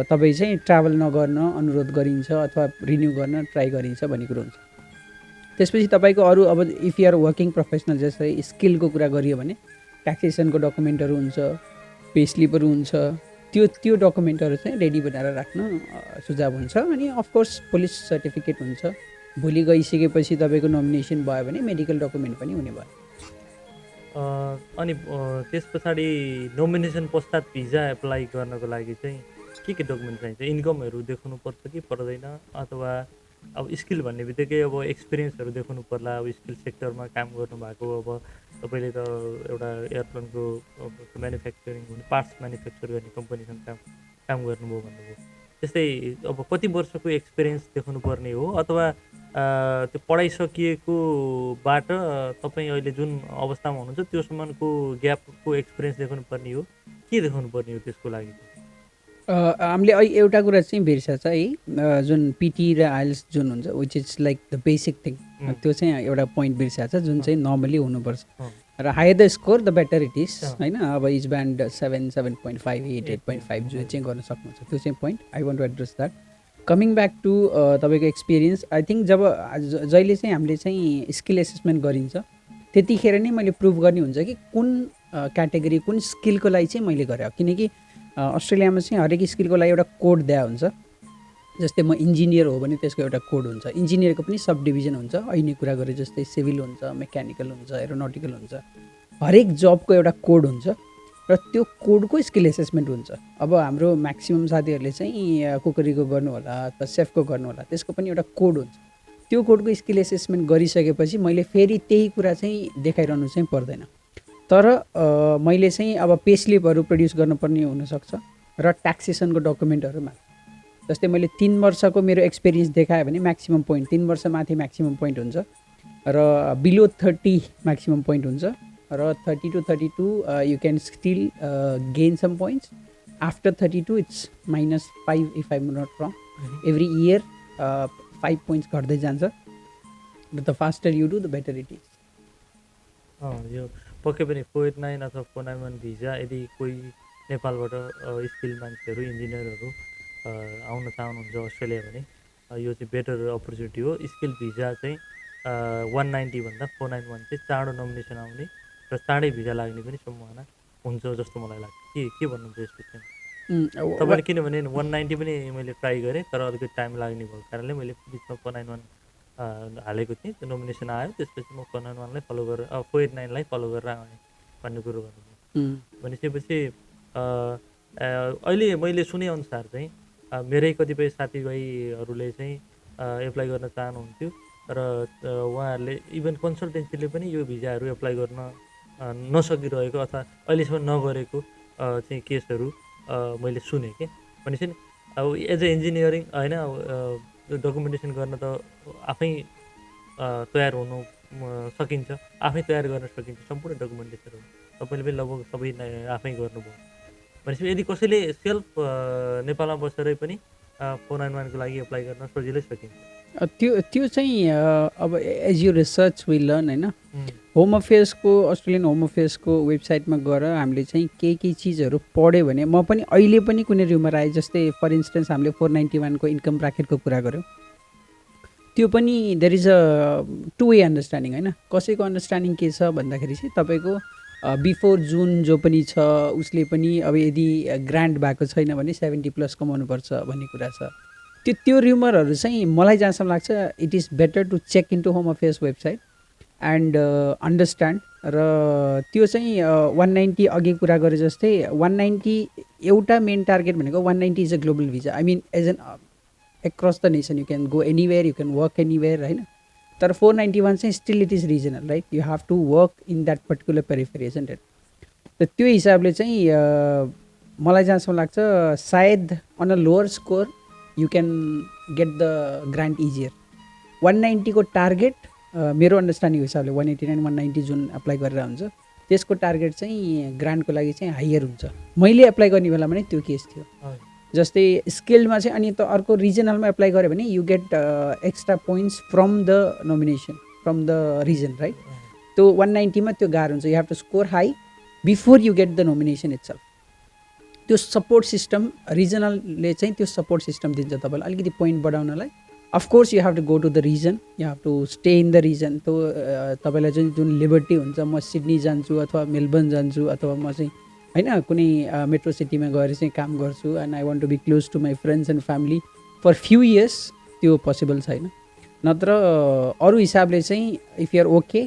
तपाईँ चाहिँ ट्राभल नगर्न अनुरोध गरिन्छ अथवा रिन्यू गर्न ट्राई गरिन्छ भन्ने कुरो हुन्छ। त्यसपछि तपाईँको अरू अब if you are working professional जस्तै स्किलको कुरा गरियो भने ट्याक्सेसनको डकुमेन्टहरू हुन्छ, पे स्लिपहरू हुन्छ, त्यो डकुमेन्टहरू चाहिँ रेडी बनाएर राख्न सुझाव हुन्छ। अनि अफकोर्स पुलिस सर्टिफिकेट हुन्छ, भोलि गइसकेपछि तपाईँको नोमिनेसन भयो भने मेडिकल डकुमेन्ट पनि हुने भयो। अनि त्यस पछाडि नोमिनेसन पश्चात भिजा एप्लाई गर्नको लागि चाहिँ के डकुमेन्ट चाहिन्छ? इन्कमहरू देखाउनु पर्छ कि पर्दैन? अथवा अब स्किल भन्ने बित्तिकै अब एक्सपिरियन्सहरू देखाउनु पर्ला। अब स्किल सेक्टरमा काम गर्नुभएको, अब तपाईँले त एउटा एयरप्लेनको म्यानुफ्याक्चरिङ हुने पार्ट्स म्यानुफ्याक्चर गर्ने कम्पनीसँग काम गर्नुभयो भन्नुभयो। त्यस्तै अब कति वर्षको एक्सपिरियन्स देखाउनु पर्ने हो? अथवा त्यो पढाइसकिएकोबाट तपाईँ अहिले जुन अवस्थामा हुनुहुन्छ त्योसम्मको ग्यापको एक्सपिरियन्स देखाउनु पर्ने हो? के देखाउनु पर्ने हो त्यसको लागि? हामीले एउटा कुरा चाहिँ बिर्सेछ है, जुन पिटी र आइएल्स जुन हुन्छ which is like the basic thing, त्यो चाहिँ एउटा पोइन्ट बिर्सेछ जुन चाहिँ नर्मली हुनुपर्छ। र higher the score the better it is होइन। अब इज ब्यान्ड 7, 7.5, 8, 8.5 जो चाहिँ गर्न सक्नुहुन्छ, त्यो चाहिँ point I want to address that. Coming back to तपाईँको एक्सपिरियन्स, आई थिङ्क जब जहिले चाहिँ हामीले चाहिँ स्किल एसेसमेन्ट गरिन्छ त्यतिखेर नै मैले प्रुभ गर्ने हुन्छ कि कुन क्याटेगोरी कुन स्किलको लागि चाहिँ मैले गरेँ। किनकि अस्ट्रेलियामा चाहिँ हरेक स्किलको लागि एउटा कोड दिया हुन्छ। जस्तै म इन्जिनियर हो भने त्यसको एउटा कोड हुन्छ, इन्जिनियरको पनि सब डिभिजन हुन्छ। अहिले कुरा गरेँ जस्तै सिभिल हुन्छ, मेकानिकल हुन्छ, एरोनोटिकल हुन्छ, हरेक जबको एउटा कोड हुन्छ र त्यो कोडको स्किल एसेसमेन्ट हुन्छ। अब हाम्रो म्याक्सिमम साथीहरूले चाहिँ कुकरीको गर्नु होला अथवा सेफको गर्नु होला, त्यसको पनि एउटा कोड हुन्छ। त्यो कोडको स्किल एसेसमेन्ट गरिसकेपछि मैले फेरि त्यही कुरा चाहिँ देखाइरहनु चाहिँ पर्दैन। तर मैले चाहिँ अब पे स्लिपहरू प्रड्युस गर्नुपर्ने हुनसक्छ र ट्याक्सेसनको डकुमेन्टहरूमा जस्तै मैले 3 वर्षको मेरो एक्सपिरियन्स देखाएँ भने म्याक्सिमम पोइन्ट 3 वर्ष माथि म्याक्सिमम पोइन्ट हुन्छ र बिलो 30 म्याक्सिमम पोइन्ट हुन्छ र 30 to 32 you can still gain some points. After 32 it's -5 if I am not wrong. Every year 5 points घट्दै जान्छ र the faster you do the better it is. यो पक्कै पनि 489 अथवा 491 भिजा यदि कोही नेपालबाट स्किल मान्छेहरू इन्जिनियरहरू आउन चाहनुहुन्छ अस्ट्रेलिया भने यो चाहिँ बेटर अपर्च्युनिटी हो। स्किल भिजा चाहिँ 190 भन्दा 491 चाहिँ चाँडो नोमिनेसन आउने र चाँडै भिजा लाग्ने पनि सम्भावना हुन्छ जस्तो मलाई लाग्छ। के भन्नुहुन्छ यस विषयमा तपाईँले? किनभने 190 पनि मैले ट्राई गरेँ तर अलिकति टाइम लाग्ने भएको कारणले मैले बिचमा 491 हालेको थिएँ। त्यो नोमिनेसन आयो, त्यसपछि म 491लाई फलो गरेर 489लाई फलो गरेर आएँ भन्ने कुरो गर्नुभयो। भनिसकेपछि अहिले मैले सुनेअनुसार चाहिँ मेरै कतिपय साथीभाइहरूले चाहिँ एप्लाई गर्न चाहनुहुन्थ्यो र उहाँहरूले इभन कन्सल्टेन्सीले पनि यो भिजाहरू एप्लाई गर्न नसकिरहेको अथवा अहिलेसम्म नगरेको चाहिँ केसहरू मैले सुनेँ कि। भनेपछि अब एज ए इन्जिनियरिङ होइन, डकुमेन्टेसन गर्न त आफै तयार हुनु सकिन्छ, आफै तयार गर्न सकिन्छ सम्पूर्ण डकुमेन्टेसनहरू। तपाईँले पनि लगभग सबै आफै गर्नुभयो भनेपछि यदि कसैले सेल्फ नेपालमा बसेरै पनि 491को लागि एप्लाई गर्न सजिलै सकिन्छ। त्यो चाहिँ अब as you research will learn होइन। होम अफेयर्सको अस्ट्रेलियन होम अफेयर्सको वेबसाइटमा गएर हामीले चाहिँ केही चिजहरू पढ्यो भने म पनि अहिले पनि कुनै र्युमर आए जस्तै फर इन्स्टेन्स हामीले 491को इन्कम ब्राकेटको कुरा गऱ्यौँ, त्यो पनि there is a 2 way understanding होइन। कसैको अन्डरस्ट्यान्डिङ के छ भन्दाखेरि चाहिँ तपाईँको बिफोर जुन जो पनि छ उसले पनि अब यदि ग्रान्ट भएको छैन भने 70+ कमाउनुपर्छ भन्ने कुरा छ। त्यो र्युमरहरू चाहिँ मलाई जहाँसम्म लाग्छ it is better to check into home affairs website and understand. र त्यो चाहिँ 190 अघि कुरा गरे जस्तै 190 एउटा मेन टार्गेट भनेको 190 is a global visa. I mean as an across the nation you can go anywhere, you can work anywhere होइन। तर 491 चाहिँ still it is regional right, you have to work in that particular periphery isn't it. त त्यो हिसाबले चाहिँ मलाई जहाँसम्म लाग्छ सायद on a lower score you can get the grant easier. 190 को टार्गेट मेरो अन्डरस्ट्यान्डिङ हिसाबले 189 190 जुन एप्लाई गरेर हुन्छ त्यसको टार्गेट चाहिँ ग्रान्टको लागि चाहिँ हायर हुन्छ। मैले एप्लाई गर्ने बेलामा नै त्यो केस थियो। जस्तै स्किल्डमा चाहिँ अनि त अर्को रिजनलमा एप्लाई गऱ्यो भने you get extra points from the nomination from the region right. त्यो 190 मा त्यो गाह्रो हुन्छ, you have to score high before you get the nomination itself. त्यो सपोर्ट सिस्टम रिजनलले चाहिँ त्यो सपोर्ट सिस्टम दिन्छ तपाईँलाई अलिकति पोइन्ट बढाउनलाई। Of course you have to go to the region, you have to stay in the region. त्यो तपाईँलाई चाहिँ जुन लिबर्टी हुन्छ म सिडनी जान्छु अथवा मेलबर्न जान्छु अथवा म चाहिँ होइन कुनै मेट्रो सिटीमा गएर चाहिँ काम गर्छु and I want to be close to my friends and family for few years, त्यो पोसिबल छैन। नत्र अरू हिसाबले चाहिँ if you are okay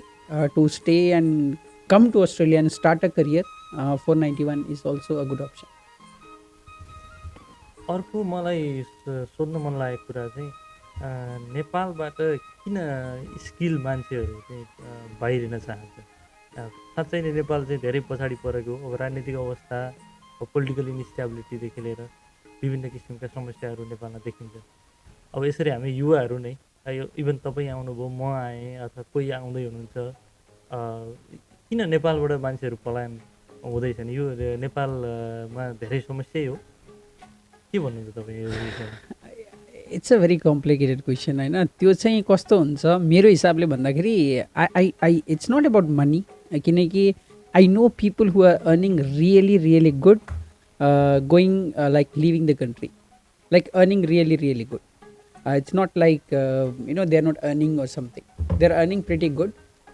to stay and come to Australia and start a career 491 is also a good option. अर्को मलाई सोध्न मन लागेको कुरा चाहिँ नेपालबाट किन स्किल मान्छेहरू चाहिँ बाहिरिन चाहन्छ? साँच्चै नै नेपाल चाहिँ धेरै पछाडि परेको, अब राजनीतिक अवस्था, पोलिटिकल इन्स्टेबिलिटीदेखि लिएर विभिन्न किसिमका समस्याहरू नेपालमा देखिन्छ। अब यसरी हामी युवाहरू नै इभन तपाईँ आउनुभयो, म आएँ अथवा कोही आउँदै हुनुहुन्छ, किन नेपालबाट मान्छेहरू पलायन हुँदैछन्? यो नेपालमा धेरै समस्या हो, के भन्नुहुन्छ तपाईँ यो विषयमा? It's a very complicated question होइन। त्यो चाहिँ कस्तो हुन्छ मेरो हिसाबले भन्दाखेरि I it's not about money, किनकि I know people who are earning really good going like living the country, like earning really good. It's not like you know they are not earning or something, they are earning pretty good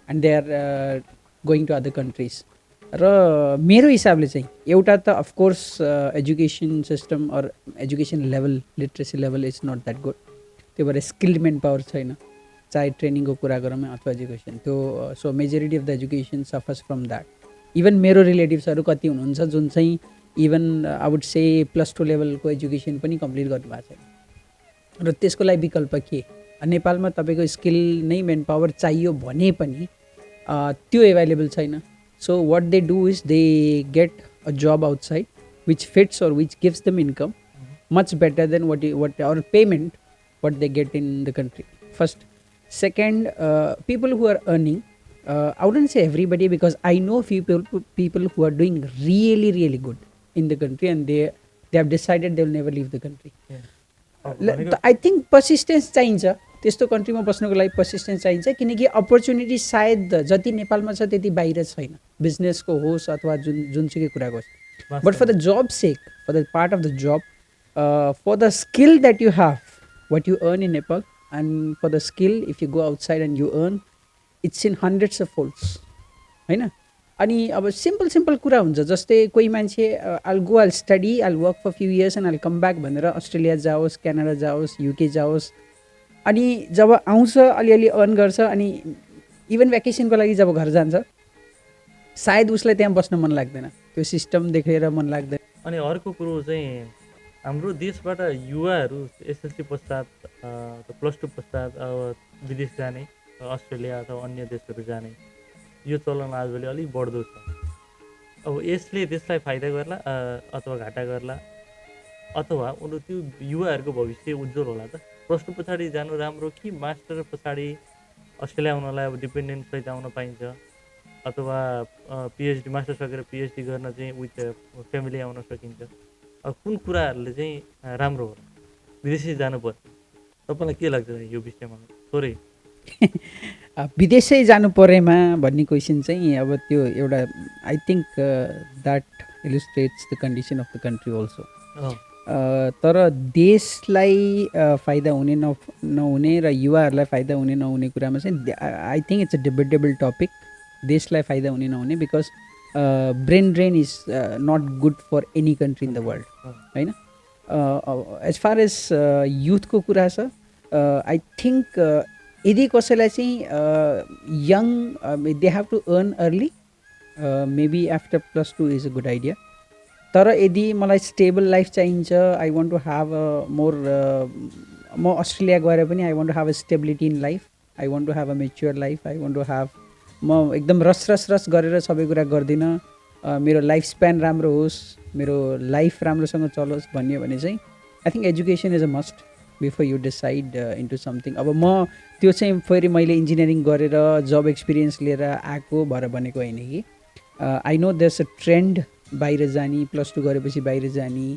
and they are going to other countries। र मेरो हिसाबले चाहिँ एउटा त of course education system or education level, literacy level is not that good. त्यो भएर skilled main power छैन, चाहे ट्रेनिङको कुरा गरौँ अथवा एजुकेसन, त्यो so majority of the education suffers from that. Even मेरो रिलेटिभ्सहरू कति हुनुहुन्छ जुन चाहिँ इभन आई वुड से +2 लेभलको एजुकेसन पनि कम्प्लिट गर्नुभएको छैन। र त्यसको लागि विकल्प के? नेपालमा तपाईँको स्किल नै मेन पावर चाहियो भने पनि त्यो एभाइलेबल छैन। So what they do is they get a job outside which fits or which gives them income much better than what or payment what they get in the country. First, second, people who are earning, I wouldn't say everybody because I know few people who are doing really good in the country and they have decided they will never leave the country. I think persistence चाहिन्छ, त्यस्तो कन्ट्रीमा बस्नुको लागि persistence चाहिन्छ, किनकि opportunity सायद जति नेपालमा छ त्यति बाहिर छैन, बिजनेसको होस् अथवा जुनसुकै कुराको होस्। But for the job sake, for the part of the job, for the skill that you have, what you earn in Nepal and for the skill if you go outside and you earn, it's in hundreds of folds होइन। अनि अब simple कुरा हुन्छ, जस्तै कोही मान्छे I'll go I'll study I'll work for few years and I'll come back भनेर Australia जाओस्, क्यानाडा जाओस्, युके जाओस्, अनि जब आउँछ अलिअलि अर्न गर्छ अनि इभन भ्याकेसनको लागि जब घर जान्छ सायद उसलाई त्यहाँ बस्न मन लाग्दैन, त्यो सिस्टम देखेर मन लाग्दैन। अनि अर्को कुरो चाहिँ हाम्रो देशबाट युवाहरू एसएलसी पश्चात +2 पश्चात विदेश जाने, अस्ट्रेलिया अथवा अन्य देशहरू जाने यो चलन आजभोलि अलिक बढ्दो छ। अब यसले देशलाई फाइदा गर्ला अथवा घाटा गर्ला, अथवा उनीहरू त्यो युवाहरूको भविष्य उज्जवल होला त? +2 पछाडि जानु राम्रो कि मास्टर पछाडि अस्ट्रेलिया आउनलाई अब डिपेन्डेन्ट सहित आउन पाइन्छ, अथवा पिएचडी मास्टर सकेर पिएचडी गर्न चाहिँ विथ फ्यामिली आउन सकिन्छ? अब कुन कुराहरूले चाहिँ राम्रो होला, विदेशी जानु पर्छ? तपाईँलाई के लाग्छ यो विषयमा थोरै? विदेशै जानु परेमा भन्ने क्वेसन चाहिँ अब त्यो एउटा I think that illustrates the condition of the country also. तर देशलाई फाइदा हुने नहुने र युवाहरूलाई फाइदा हुने नहुने कुरामा चाहिँ I think it's a debatable topic. देशलाई फाइदा हुने नहुने because brain drain is not good for any country in the world होइन. एज फार एज युथको कुरा छ, आई थिङ्क यदि कसैलाई चाहिँ young they have to earn early, maybe after +2 is a good idea. तर यदि मलाई स्टेबल लाइफ चाहिन्छ, I want to have a more, म अस्ट्रेलिया गएर पनि I want to have a stability in life, I want to have a mature life, I want to have, म एकदम रस गरेर सबै कुरा गर्दिनँ, मेरो लाइफ स्प्यान राम्रो होस्, मेरो लाइफ राम्रोसँग चलोस् भन्यो भने चाहिँ I think education is a must before you decide into something. अब म त्यो चाहिँ फेरि मैले इन्जिनियरिङ गरेर जब एक्सपिरियन्स लिएर आएको भएर भनेको होइन कि. I know there's a trend बाहिर जाने, +2 गरेपछि बाहिर जाने,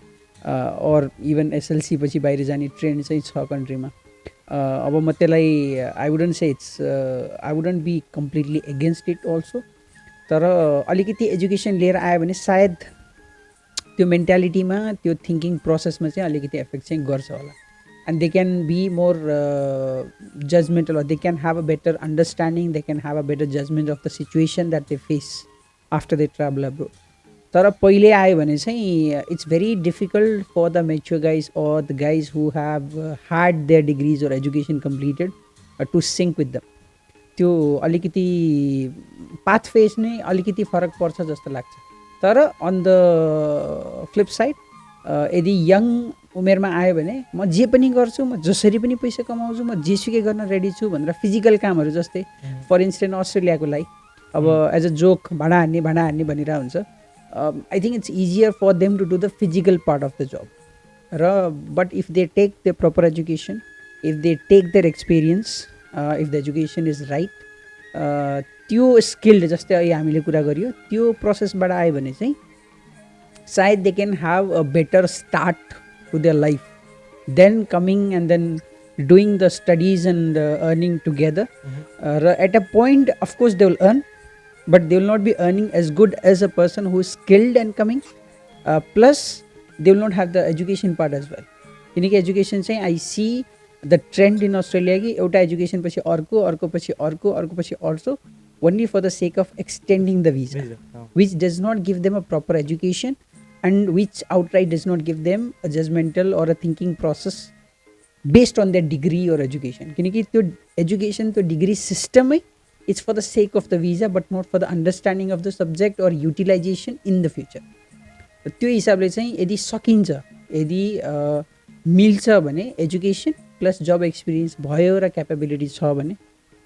अर इभन एसएलसी पछि बाहिर जाने ट्रेन्ड चाहिँ छ कन्ट्रीमा. अब म त्यसलाई I wouldn't say it's, I wouldn't be completely against it also. तर अलिकति एजुकेसन लिएर आयो भने सायद त्यो मेन्टालिटीमा, त्यो थिङ्किङ प्रोसेसमा चाहिँ अलिकति एफेक्ट चाहिँ गर्छ होला. And they can be more judgemental, they can have a better understanding, they can have a better judgement of the situation that they face after they travel abroad. तर पहिले आयो भने चाहिँ it's very difficult for the mature guys or the guys who have had their degrees or education completed to sync with them. त्यो अलिकति path phase नै अलिकति फरक पर्छ जस्तो लाग्छ. तर अन द फ्लिप साइड, यदि यङ उमेरमा आयो भने म जे पनि गर्छु, म जसरी पनि पैसा कमाउँछु, म जेसुकै गर्न रेडी छु भनेर फिजिकल कामहरू जस्तै फर इन्स्टेन्स अस्ट्रेलियाको लागि अब एज अ जोक भाँडा हान्ने भनिरहेको हुन्छ. I think it's easier for them to do the physical part of the job. But if they take the proper education, if they take their experience, if the education is right, त्यो skilled जस्तै अहिले हामीले कुरा गरियो त्यो प्रोसेसबाट आयो भने चाहिँ सायद they can have a better start to their life then coming and then doing the studies and earning together. र at a point of course they will earn, but they will not be earning as good as a person who is skilled and coming, plus they will not have the education part as well. किनकि education चाहिँ I see the trained in Australia कि एउटा education पछि अर्को पछि अर्को only for the sake of extending the visa, which does not give them a proper education and which outright does not give them a judgmental or a thinking process based on their degree or education. किनकि त्यो education त्यो degree सिस्टमै it's for the sake of the visa but not for the understanding of the subject or utilization in the future. त्यो हिसाबले चाहिँ यदि सकिन्छ, यदि मिल्छ भने एजुकेसन प्लस जब एक्सपिरियन्स भयो र क्यापेबिलिटी छ भने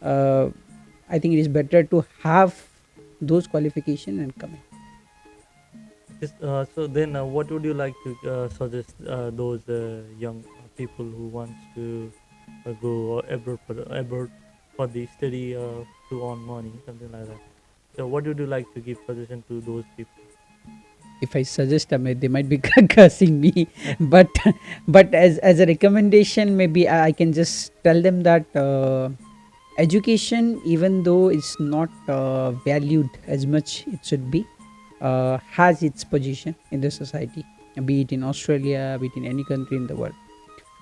I think it is better to have those qualification and coming. So then what would you like to suggest those young people who want to go abroad for the study to earn money, something like that? So what would you like to give suggestion to those people? If I suggest, I mean, they might be cursing me, but as a recommendation, maybe I can just tell them that education, even though it's not valued as much it should be, has its position in the society, be it in Australia, be it in any country in the world.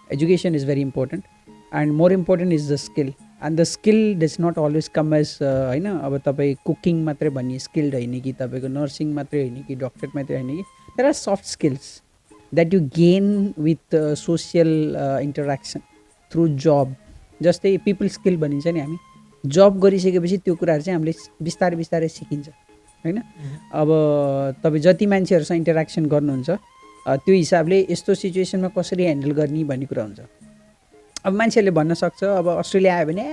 Education is very important, and more important is the skill. And the skill does not always come as होइन, अब तपाईँ cooking मात्रै भन्ने skilled होइन कि, तपाईँको nursing मात्रै होइन कि, डक्टर मात्रै होइन कि. There are soft skills that you gain with social interaction through job. जस्तै पिपल स्किल भनिन्छ नि, हामी जब गरिसकेपछि त्यो कुराहरू चाहिँ हामीले बिस्तारै बिस्तारै सिकिन्छ होइन. अब तपाईँ जति मान्छेहरूसँग इन्टरेक्सन गर्नुहुन्छ त्यो हिसाबले यस्तो सिचुएसनमा कसरी ह्यान्डल गर्ने भन्ने कुरा हुन्छ. अब मान्छेहरूले भन्न सक्छ, अब अस्ट्रेलिया आयो भने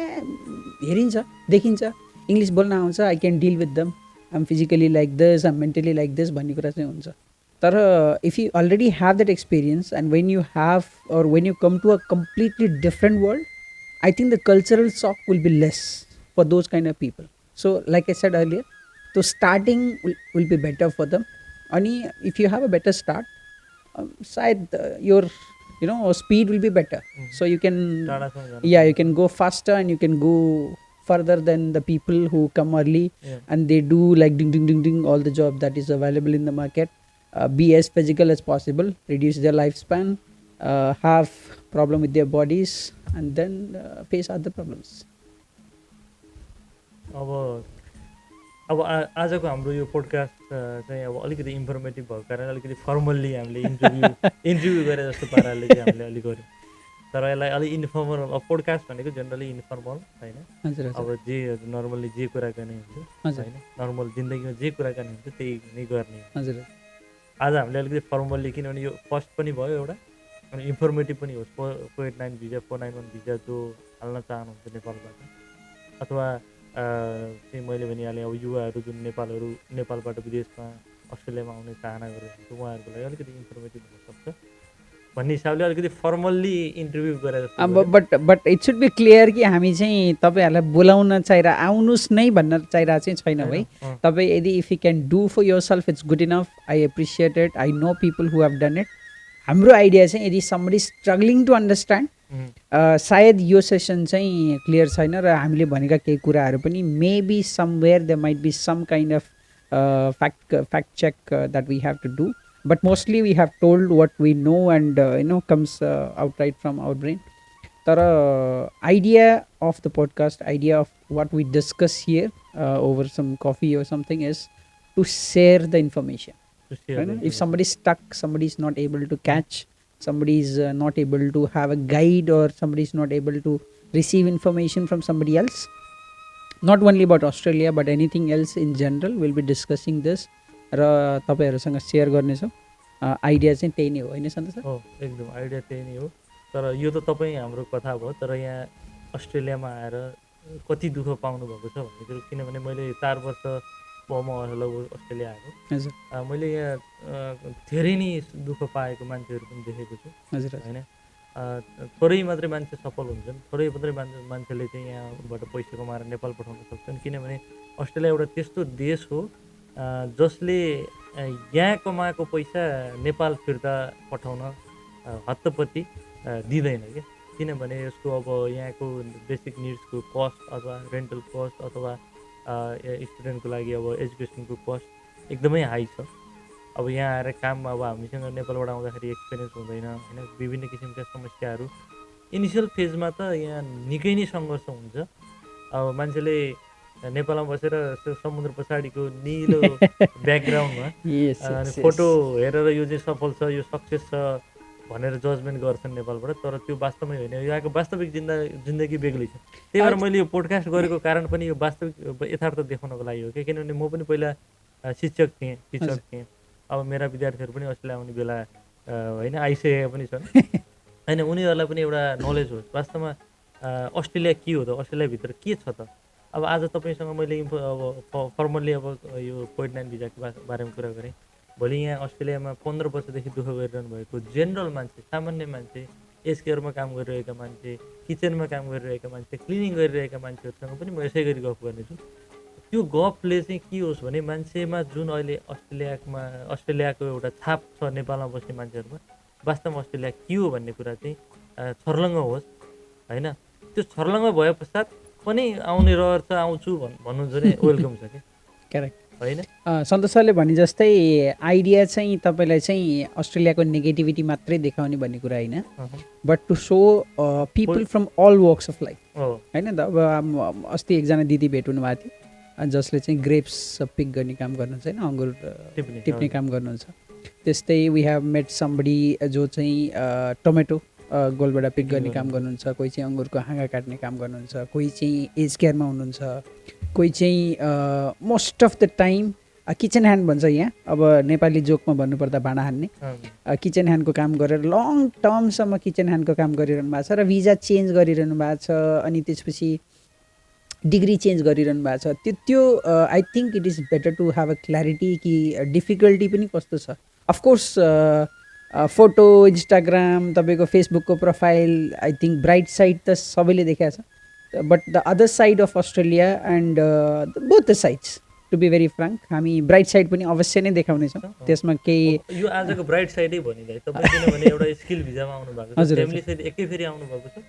हेरिन्छ देखिन्छ इङ्ग्लिस बोल्न आउँछ, I can deal with them, I am physically like this, I am mentally like this भन्ने कुरा चाहिँ हुन्छ. तर if you already have that experience and when you have or when you come to a completely different world, I think the cultural shock will be less for those kind of people. So like I said earlier, so starting will be better for them. Ani if you have a better start, side your speed will be better. So you can you can go faster and you can go further than the people who come early and they do like ding ding ding ding all the job that is available in the market. Be as physical as possible, reduce their lifespan, have problem with their bodies, and then face other problems. अब आजको हाम्रो यो podcast चाहिँ अब अलिकति informative भएको कारण अलिकति फर्मल्ली हामीले इन्टरभ्यू गरे जस्तो पाराले चाहिँ हामीले अलिक गऱ्यौँ। तर यसलाई अलिक इन्फर्मल, अब पोडकास्ट भनेको जेनरली इन्फर्मल होइन, हजुर अब जे नर्मल्ली जे कुराकानी हुन्छ होइन, नर्मल जिन्दगीमा जे कुराकानी हुन्छ त्यही नै गर्ने। हजुर आज हामीले अलिकति फर्मल्ली, किनभने यो फर्स्ट पनि भयो एउटा अनि इन्फर्मेटिभ पनि होस्। पोइन्ट 9 भिजा 491 भिजा जो हाल्न चाहनुहुन्छ नेपालबाट, अथवा चाहिँ मैले भनिहालेँ अब युवाहरू जुन नेपालबाट विदेशमा अस्ट्रेलियामा आउने चाहना गरेर उहाँहरूको लागि अलिकति इन्फर्मेटिभ हुनसक्छ भन्ने हिसाबले अलिकति फर्मल्ली इन्टरभ्यू गरेर। But it should be clear कि हामी चाहिँ तपाईँहरूलाई बोलाउन आउनुहोस् नै भन्न चाहिरहेको चाहिँ छैन है। तपाईँ यदि if you can do for yourself it's good enough, I appreciate it, I know people who have done it. हाम्रो आइडिया चाहिँ यदि समबडी स्ट्रगलिङ टु अन्डरस्ट्यान्ड, सायद यो सेसन चाहिँ क्लियर छैन र हामीले भनेका केही कुराहरू पनि maybe somewhere they might be some kind of fact check that we have to do, but mostly we have told what we know and comes outright from our brain. Tara idea of the podcast, idea of what we discuss here over some coffee or something is to share the information. If somebody is stuck, somebody is not able to catch, somebody is not able to have a guide, or somebody is not able to receive information from somebody else, not only about Australia but anything else in general, we'll be discussing this र तपाईहरुसँग share गर्ने छौं। Idea चाहिँ त्यही नै हो हैन सन्तोष sir? हो, एकदम आइडिया त्यही नै हो। तर यो त तपाई हाम्रो कथा भयो, तर यहाँ अस्ट्रेलियामा आएर कति दुःख पाउनु भएको छ भन्ने कुरो, किनभने मैले 4 वर्ष म लगभग अस्ट्रेलिया आएको। हजुर, मैले यहाँ धेरै नै दुःख पाएको मान्छेहरू पनि देखेको छु। हजुर हैन, थोरै मात्रै मान्छे सफल हुन्छन्, थोरै मात्रै मान्छेले चाहिँ यहाँबाट पैसा कमाएर नेपाल पठाउन सक्छन्, किनभने अस्ट्रेलिया एउटा त्यस्तो देश हो जसले यहाँ कमाएको पैसा नेपाल फिर्ता पठाउन हत्तपत्ती दिँदैन क्या। किनभने यसको अब यहाँको बेसिक निड्सको कस्ट अथवा रेन्टल कस्ट अथवा स्टुडेन्टको लागि अब एजुकेसनको कस्ट एकदमै हाई छ। अब यहाँ आएर काम, अब हामीसँग नेपालबाट आउँदाखेरि एक्सपिरियन्स हुँदैन होइन, विभिन्न किसिमका समस्याहरू इनिसियल फेजमा त यहाँ निकै नै सङ्घर्ष हुन्छ। अब मान्छेले नेपालमा बसेर समुद्र पछाडिको निलो ब्याकग्राउन्डमा अनि फोटो हेरेर यो चाहिँ सफल छ, यो सक्सेस छ भनेर जजमेन्ट गर्छन् नेपालबाट, तर त्यो वास्तवमै होइन। यहाँको वास्तविक जिन्दगी बेग्लै छ। त्यही भएर मैले यो पोडकास्ट गरेको कारण पनि यो वास्तविक यथार्थ देखाउनको लागि हो कि, किनभने म पनि पहिला शिक्षक थिएँ, टिचर थिएँ। अब मेरा विद्यार्थीहरू पनि अस्ट्रेलिया आउने बेला होइन आइसकेका पनि छन् होइन, उनीहरूलाई पनि एउटा नलेज होस् वास्तवमा अस्ट्रेलिया के हो त, अस्ट्रेलियाभित्र के छ त। अब आज तपाईँसँग मैले अब फर्मल्ली अब यो पोइन्ट 9 भिजाको बारेमा कुरा गरेँ। भोलि यहाँ अस्ट्रेलियामा 15 वर्षदेखि दुःख गरिरहनु भएको जेनरल मान्छे, सामान्य मान्छे, एज केयरमा काम गरिरहेका मान्छे, किचनमा काम गरिरहेका मान्छे, क्लिनिङ गरिरहेका मान्छेहरूसँग पनि म यसै गरी गफ गर्नेछु। त्यो गफले चाहिँ के होस् भने मान्छेमा जुन अहिले अस्ट्रेलियाको एउटा छाप छ नेपालमा बस्ने मान्छेहरूमा, वास्तवमा अस्ट्रेलिया के हो भन्ने कुरा चाहिँ छर्लङ्ग होस् होइन। त्यो छर्लङ्ग भए पश्चात पनि आउने रहर छ, आउँछु भन्नुहुन्छ भने वेलकम छ क्या। करेक्ट होइन, सन्तोष सरले भने जस्तै आइडिया चाहिँ तपाईँलाई चाहिँ अस्ट्रेलियाको नेगेटिभिटी मात्रै देखाउने भन्ने कुरा होइन, but to show people from all walks of life होइन। अब अस्ति एकजना दिदी भेट हुनुभएको थियो जसले चाहिँ ग्रेप्स पिक गर्ने काम गर्नुहुन्छ होइन, अङ्गुर टिप्ने काम गर्नुहुन्छ। त्यस्तै वी हेभ मेट समबडी जो चाहिँ टमेटो गोलबाट पिक गर्ने काम गर्नुहुन्छ, कोही चाहिँ अङ्गुरको हाँगा काट्ने काम गर्नुहुन्छ, कोही चाहिँ एज केयरमा हुनुहुन्छ, कोही चाहिँ most of the time kitchen hand भन्छ यहाँ, अब नेपाली जोकमा भन्नुपर्दा भाँडा हान्ने किचन ह्यान्डको काम गरेर लङ टर्मसम्म किचन ह्यान्डको काम गरिरहनु भएको छ र भिजा चेन्ज गरिरहनु भएको छ, अनि त्यसपछि डिग्री चेन्ज गरिरहनु भएको छ। त्यो I think it is better to have a clarity कि डिफिकल्टी पनि कस्तो छ। अफकोर्स फोटो, इन्स्टाग्राम, तपाईँको फेसबुकको profile, I think bright side त सबैले देखाएको छ, but the other side of Australia and both the sides, to be very frank, हामी ब्राइट साइड पनि अवश्य नै देखाउनेछौँ। त्यसमा केही यो आजको ब्राइट साइडै भनिँदै तपाईँ, किनभने एउटा स्किल भिजामा आउनु भएको छ, फ्यामिली सहित एकै फेरि आउनु भएको छ,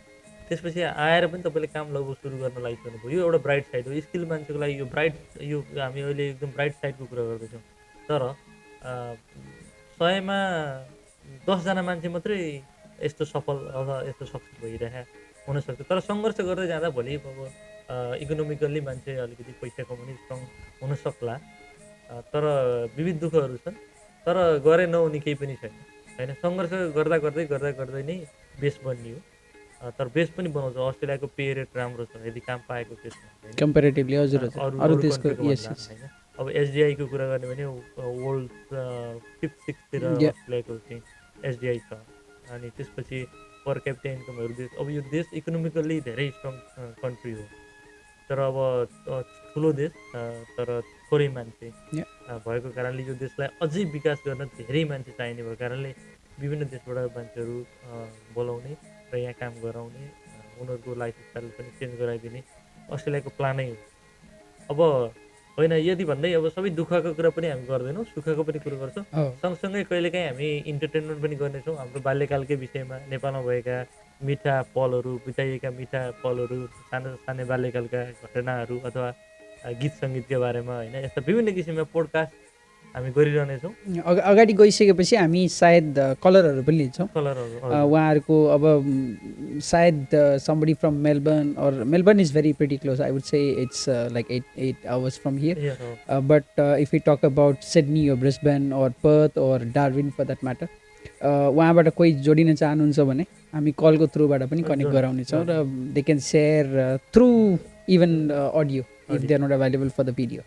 त्यसपछि आएर पनि तपाईँले काम लगभग सुरु गर्न लागिसक्नुभयो। यो एउटा ब्राइट साइड हो स्किल मान्छेको लागि। यो ब्राइट, यो हामी अहिले एकदम ब्राइट साइडको कुरा गर्दैछौँ, तर 100मा 10 जना मान्छे मात्रै यस्तो सफल अथवा यस्तो सक्सेस भइरहेको हुनसक्छ। तर सङ्घर्ष गर्दै जाँदा भोलि अब इकोनोमिकल्ली मान्छे अलिकति पैसा कमाउने स्ट्रङ हुन सक्ला, तर विविध दुःखहरू छन्। तर गरे नहुने केही पनि छैन होइन। सङ्घर्ष गर्दा गर्दै गर्दा गर्दै नै बेस बनियो। तर बेस पनि बनाउँछ। अस्ट्रेलियाको पे रेट राम्रो छ यदि काम पाएको केसमा होइन, कम्पेरेटिभली हजुर हजुर अरू अरू अरू देशको कन्ट्रीको यस भन्दा यस होइन। अब एसडिआईको कुरा गर्ने भने वर्ल्ड 5th 6thतिर अस्ट्रेलियाको चाहिँ एसडिआई छ। अनि त्यसपछि पर क्यापिटा इन्कमहरू देश, अब यो देश इकोनोमिकल्ली धेरै स्ट्रङ कन्ट्री हो। तर अब ठुलो देश तर थोरै मान्छे भएको कारणले यो देशलाई अझै विकास गर्न धेरै मान्छे चाहिने भएको कारणले विभिन्न देशबाट मान्छेहरू बोलाउने र यहाँ काम गराउने, उनीहरूको लाइफस्टाइल पनि चेन्ज गराइदिने अस्ट्रेलियाको प्लानै हो। अब होइन यदि भन्दै अब सबै दुःखको कुरा पनि हामी गर्दैनौँ, सुखको पनि कुरो गर्छौँ। सँगसँगै कहिलेकाहीँ हामी इन्टरटेनमेन्ट पनि गर्नेछौँ। हाम्रो बाल्यकालकै विषयमा नेपालमा भएका मिठा पलहरू, बिताइएका मिठा पलहरू, सानो सानो बाल्यकालका घटनाहरू अथवा गीत सङ्गीतका बारेमा होइन, यस्ता विभिन्न किसिमका पोडकास्ट हामी गरिरहनेछौँ। अगाडि गइसकेपछि हामी सायद कलरहरू पनि लिन्छौँ। उहाँहरूको अब सायद somebody from Melbourne, or Melbourne is very pretty close. I would say it's like 8 hours from here. But if we talk about Sydney or Brisbane or Perth or Darwin for that matter, उहाँबाट कोही जोडिन चाहनुहुन्छ भने हामी कलको थ्रुबाट पनि connect गराउनेछौँ र they can share through even audio if they are not available for the video.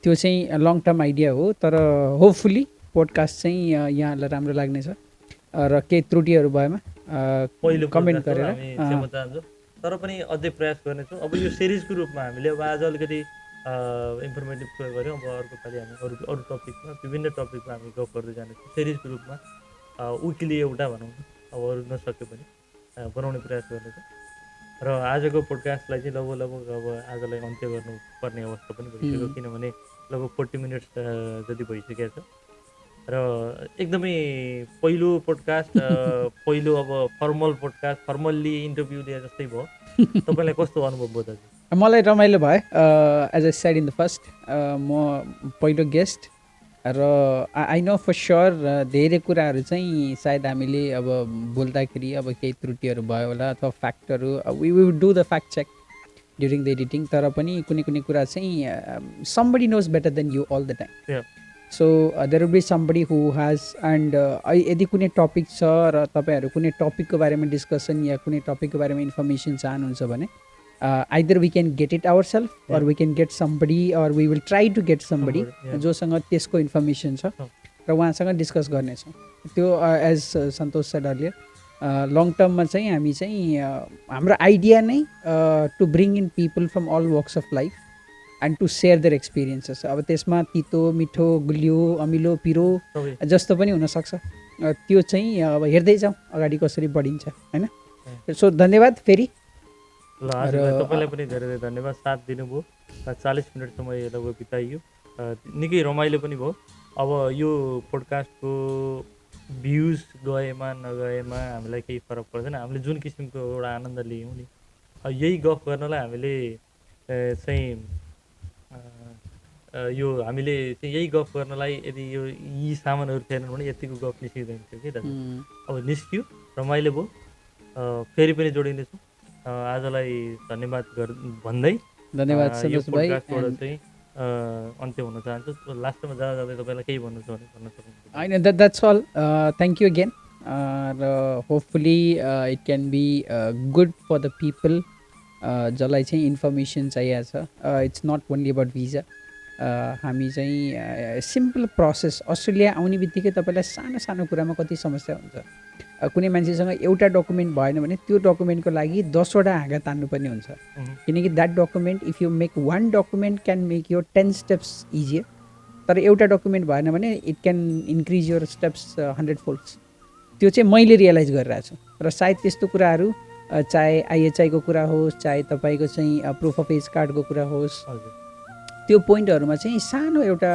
त्यो चाहिँ लङ टर्म आइडिया हो, तर होपफुली पोडकास्ट चाहिँ यहाँहरूलाई राम्रो लाग्नेछ र केही त्रुटिहरू भएमा पहिलो कमेन्ट गरेर क्षमा चाहन्छु, तर पनि अझै प्रयास गर्नेछौँ। अब यो सिरिजको रूपमा हामीले अब आज अलिकति इन्फर्मेटिभ कुरा गऱ्यौँ। अब अर्को पालि हामी अरू टपिकमा विभिन्न टपिकमा हामी गफ गर्दै जानेछौँ सिरिजको रूपमा। विकिली एउटा भनौँ, अब अरू नसके पनि बनाउने प्रयास गर्नेछौँ। र आजको पोडकास्टलाई चाहिँ लगभग अब आजलाई अन्त्य गर्नुपर्ने अवस्था पनि भइसक्यो, किनभने लगभग 40 मिनट्स जति भइसकेको छ। र एकदमै पहिलो पोडकास्ट, पहिलो अब फर्मल्ली इन्टरभ्यू दिए जस्तै भयो। तपाईँलाई कस्तो अनुभव भयो दाजु? मलाई रमाइलो भयो। As I said in the first, म पहिलो गेस्ट र आई नो फर स्योर धेरै कुराहरू चाहिँ सायद हामीले अब बोल्दाखेरि अब केही त्रुटिहरू भयो होला अथवा फ्याक्टहरू we would do the fact check during the editing, तर पनि कुनै कुनै कुरा चाहिँ somebody knows better than you all the time. So there will be somebody who has and यदि कुनै टपिक छ र तपाईँहरू कुनै टपिकको बारेमा डिस्कसन या कुनै टपिकको बारेमा इन्फर्मेसन चाहनुहुन्छ भने either we can get it ourselves or we can get somebody, or we will try to get somebody जोसँग त्यसको इन्फर्मेसन छ र उहाँसँग डिस्कस गर्नेछौँ। त्यो as Santosh said earlier long टर्ममा चाहिँ हामी चाहिँ हाम्रो आइडिया नै to bring in people from all walks of life and to share their experiences. अब त्यसमा तितो मिठो गुलियो अमिलो पिरो जस्तो पनि हुनसक्छ। त्यो चाहिँ अब हेर्दै जाउँ अगाडि कसरी बढिन्छ होइन। सो धन्यवाद फेरि। ल तपाईँलाई पनि धेरै धेरै धन्यवाद, साथ दिनुभयो। 40 मिनट समय लगभग बिताइयो, निकै रमाइलो पनि भयो। अब यो पोडकास्टको भ्युज गएमा नगएमा हामीलाई केही फरक पर्दैन। हामीले जुन किसिमको एउटा आनन्द लियौँ नि, यही गफ गर्नलाई हामीले चाहिँ यही गफ गर्नलाई यदि यी सामानहरू थिएनन् भने यतिको गफ निस्किँदैन थियो कि दाजु। अब निस्क्यो, रमाइलो भयो। फेरि पनि जोडिनेछौँ। आजलाई धन्यवाद भन्दै सन्तोष भाइ चाहिँ अन्त्य हुन चाहन्छु। लास्टमा जाँदै तपाईँलाई केही भन्नु छ भने भन्न सक्नुहुन्छ? होइन, that's all. Thank you again र hopefully it can be good for the people जसलाई चाहिँ इन्फर्मेसन चाहिएको छ। It's not only about visa. हामी चाहिँ सिम्पल प्रोसेस, अस्ट्रेलिया आउने बित्तिकै तपाईँलाई सानो सानो कुरामा कति समस्या हुन्छ। कुनै मान्छेसँग एउटा डकुमेन्ट भएन भने त्यो डकुमेन्टको लागि 10वटा हाँगा तान्नुपर्ने हुन्छ, किनकि that document if you make one document can make your 10 steps easier. तर एउटा डकुमेन्ट भएन भने it can increase your steps 100 folds. त्यो चाहिँ मैले रियलाइज गरिरहेको छु र सायद त्यस्तो कुराहरू चाहे आइएचआईको कुरा होस्, चाहे तपाईँको चाहिँ प्रुफ अफ एज कार्डको कुरा होस्, त्यो पोइन्टहरूमा चाहिँ सानो एउटा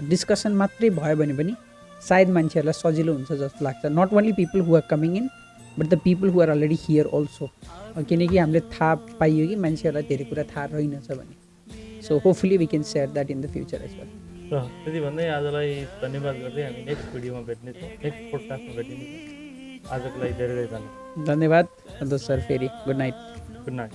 डिस्कसन मात्रै भयो भने पनि सायद मान्छेहरूलाई सजिलो हुन्छ जस्तो लाग्छ। Not only people who are coming in but the people who are already here also, किनकि हामीले थाहा पाइयो कि मान्छेहरूलाई धेरै कुरा थाहा रहेनछ भने। So hopefully we can share that in the future as well. त्यति भन्दै आजलाई धन्यवाद गर्दै हामी नेक्स्ट भिडियोमा भेट्नेछौँ, नेक्स्ट पोडकास्टमा भेटिनेछौँ। आजको लागि धेरै धेरै धन्यवाद। धन्यवाद सन्तोष सर। फेरि गुड नाइट। Good night.